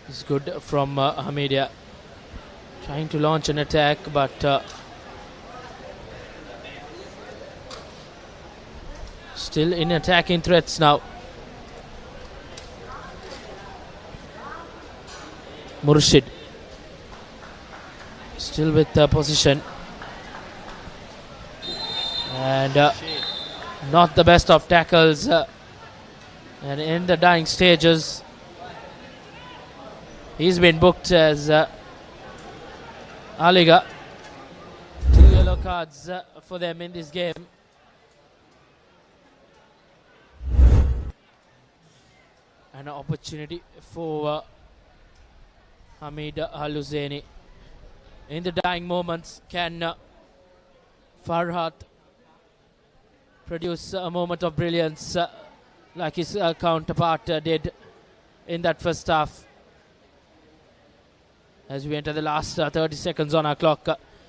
It's good from Hameed, trying to launch an attack, but still in attacking threats now. Murshid still with position, and not the best of tackles, and in the dying stages he's been booked as Alighar. 2 yellow cards for them in this game. An opportunity for Hameed Al Husseinie. In the dying moments, can Farhat produce a moment of brilliance like his counterpart did in that first half? As we enter the last 30 seconds on our clock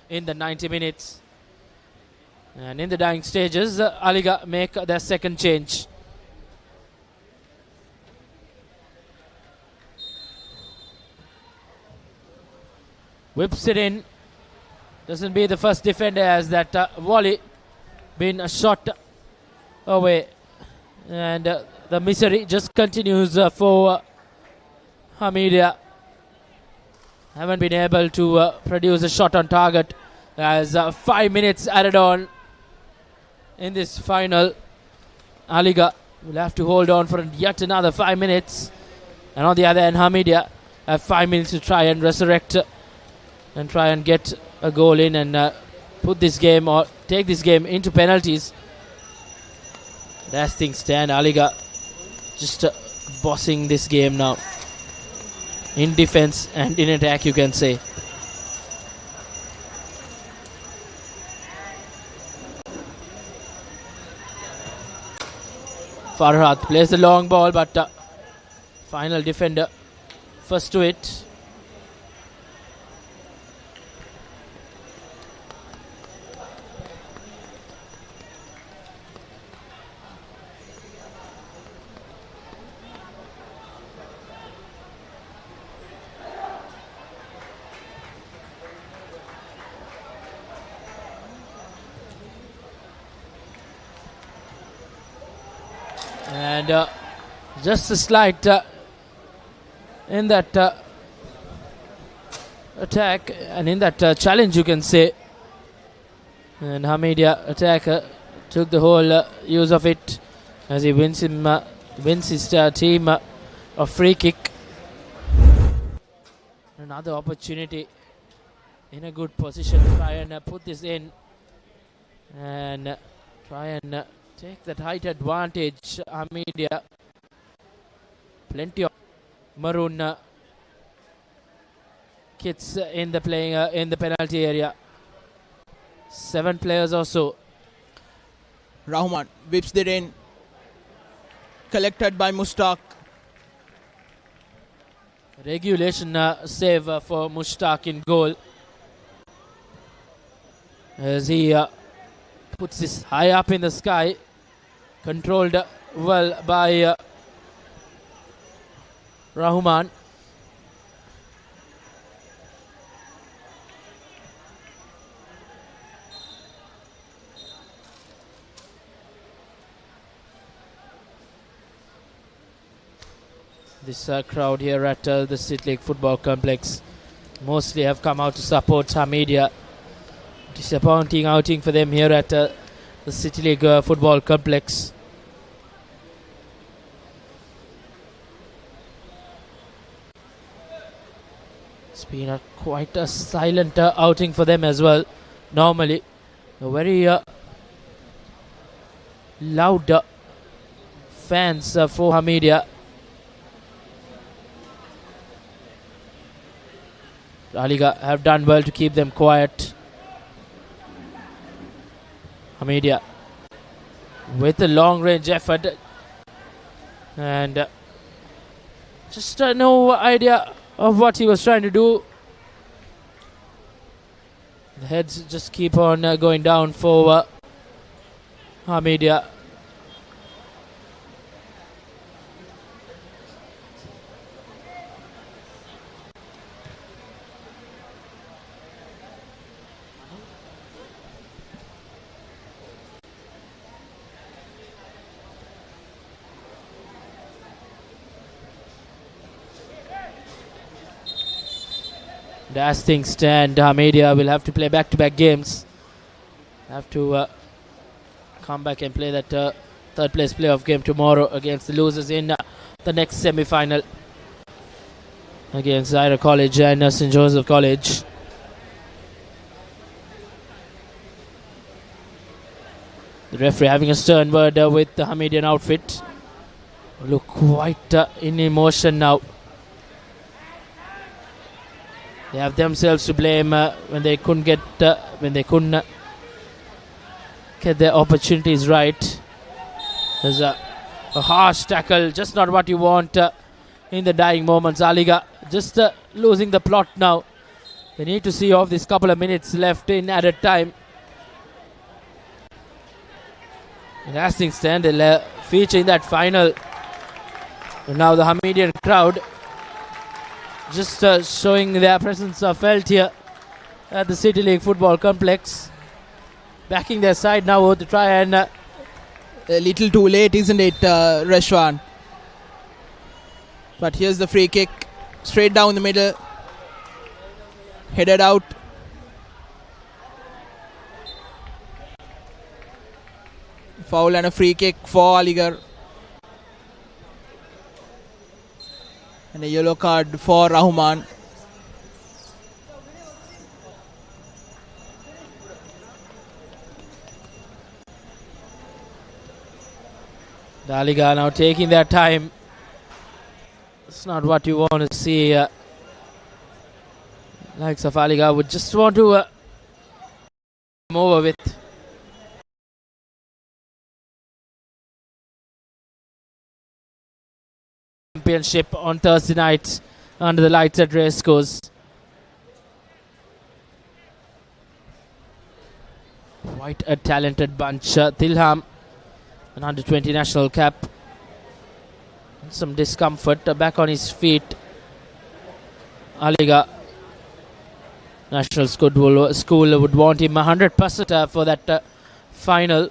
in the 90 minutes. And in the dying stages, Alighar make their second change. Whips it in. Doesn't be the first defender as that volley been shot away. And the misery just continues for Hameed. Haven't been able to produce a shot on target as 5 minutes added on in this final. Alighar will have to hold on for yet another 5 minutes, and on the other end Hameed have 5 minutes to try and resurrect and try and get a goal in and put this game or take this game into penalties. That's things stand. Alighar just bossing this game now. In defense and in attack, you can say. Farhat plays the long ball, but final defender first to it. And just a slight in that attack and in that challenge, you can say. And Hameed attacker took the whole use of it as he wins his team a free kick. Another opportunity in a good position to try and put this in and try and take that height advantage. Hameed, plenty of maroon kits in the playing in the penalty area. 7 players or so. Rahman whips it in, collected by Mushtaq. Regulation save for Mushtaq in goal as he puts this high up in the sky, controlled well by Rahman. This crowd here at the City League Football Complex mostly have come out to support Hameed. Disappointing outing for them here at the City League Football Complex. It's been quite a silent outing for them as well. Normally, a very loud fans for Hameed. Alighar have done well to keep them quiet. Hameed with a long range effort and just no idea of what he was trying to do. The heads just keep on going down for Hameed. As things stand, Hameed will have to play back-to-back games. Have to come back and play that third place playoff game tomorrow against the losers in the next semi-final against Alighar College and St. Joseph College. The referee having a stern word with the Hamedian outfit. Look quite in emotion now. They have themselves to blame when they couldn't get get their opportunities right. There's a harsh tackle, just not what you want in the dying moments. Alighar just losing the plot now. They need to see off this couple of minutes left in added time. And as things stand, they'll feature in that final. And now the Hamedian crowd just showing their presence felt here at the City League Football Complex. Backing their side now to try and... a little too late, isn't it, Reshwan? But here's the free kick. Straight down the middle. Headed out. Foul and a free kick for Alighar. And a yellow card for Rahman. The Alighar now taking their time. It's not what you want to see. Likes of Alighar would just want to come over with. Championship on Thursday night under the lights at Racecourse. Quite a talented bunch. Tilham, an under-20 national cap. Some discomfort, back on his feet. Alighar National School would want him 100% for that final.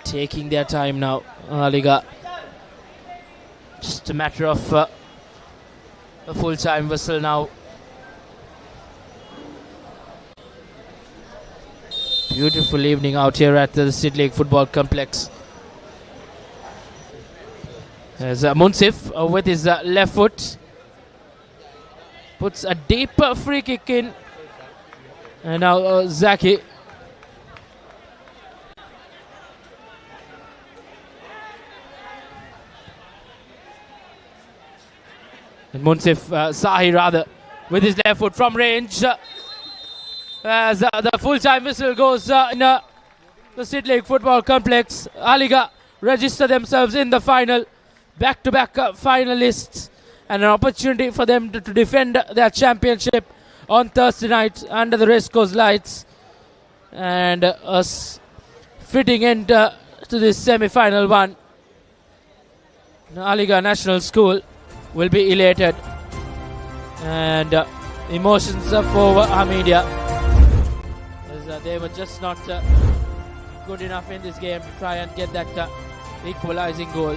Taking their time now, Alighar. Just a matter of a full-time whistle now. Beautiful evening out here at the City League Football Complex. There's Munsif with his left foot. Puts a deep free kick in. And now Zaki. And Munsif Sahi rather with his left foot from range. As the full-time whistle goes in the City League Football Complex. Alighar register themselves in the final. Back-to-back finalists. And an opportunity for them to defend their championship on Thursday night under the Racecourse lights. And a fitting end to this semi-final one. Alighar National School will be elated And emotions for Hameed. They were just not good enough in this game to try and get that equalizing goal.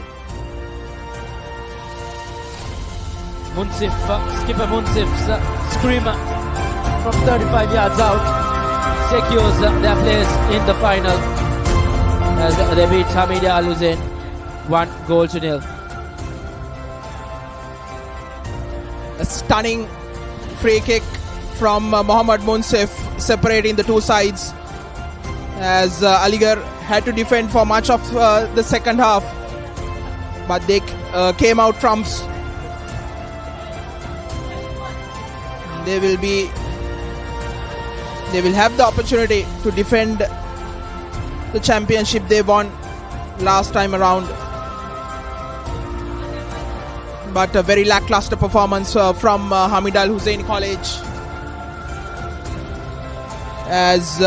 Munsif, skipper Munsif's screamer from 35 yards out secures their place in the final as they beat Hameed Al Husseinie 1-0. A stunning free kick from Mohammad Munsif separating the two sides as Alighar had to defend for much of the second half, but they came out trumps. They will have the opportunity to defend the championship they won last time around, but a very lackluster performance from Hameed Al Husseinie College as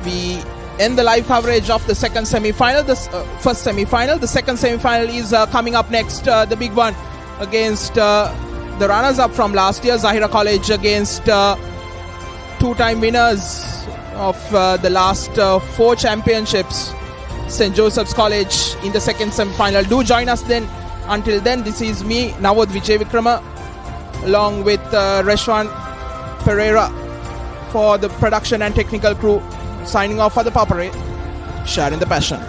we end the live coverage of the second semi-final. The first semi-final. The second semi-final is coming up next, the big one against the runners-up from last year, Zahira College, against two-time winners of the last 4 championships, St. Joseph's College, in the second semi-final. Do join us then. Until then, this is me, Nawad Vijay Vikrama, along with Reshwan Pereira for the production and technical crew, signing off for the Papare, sharing the passion.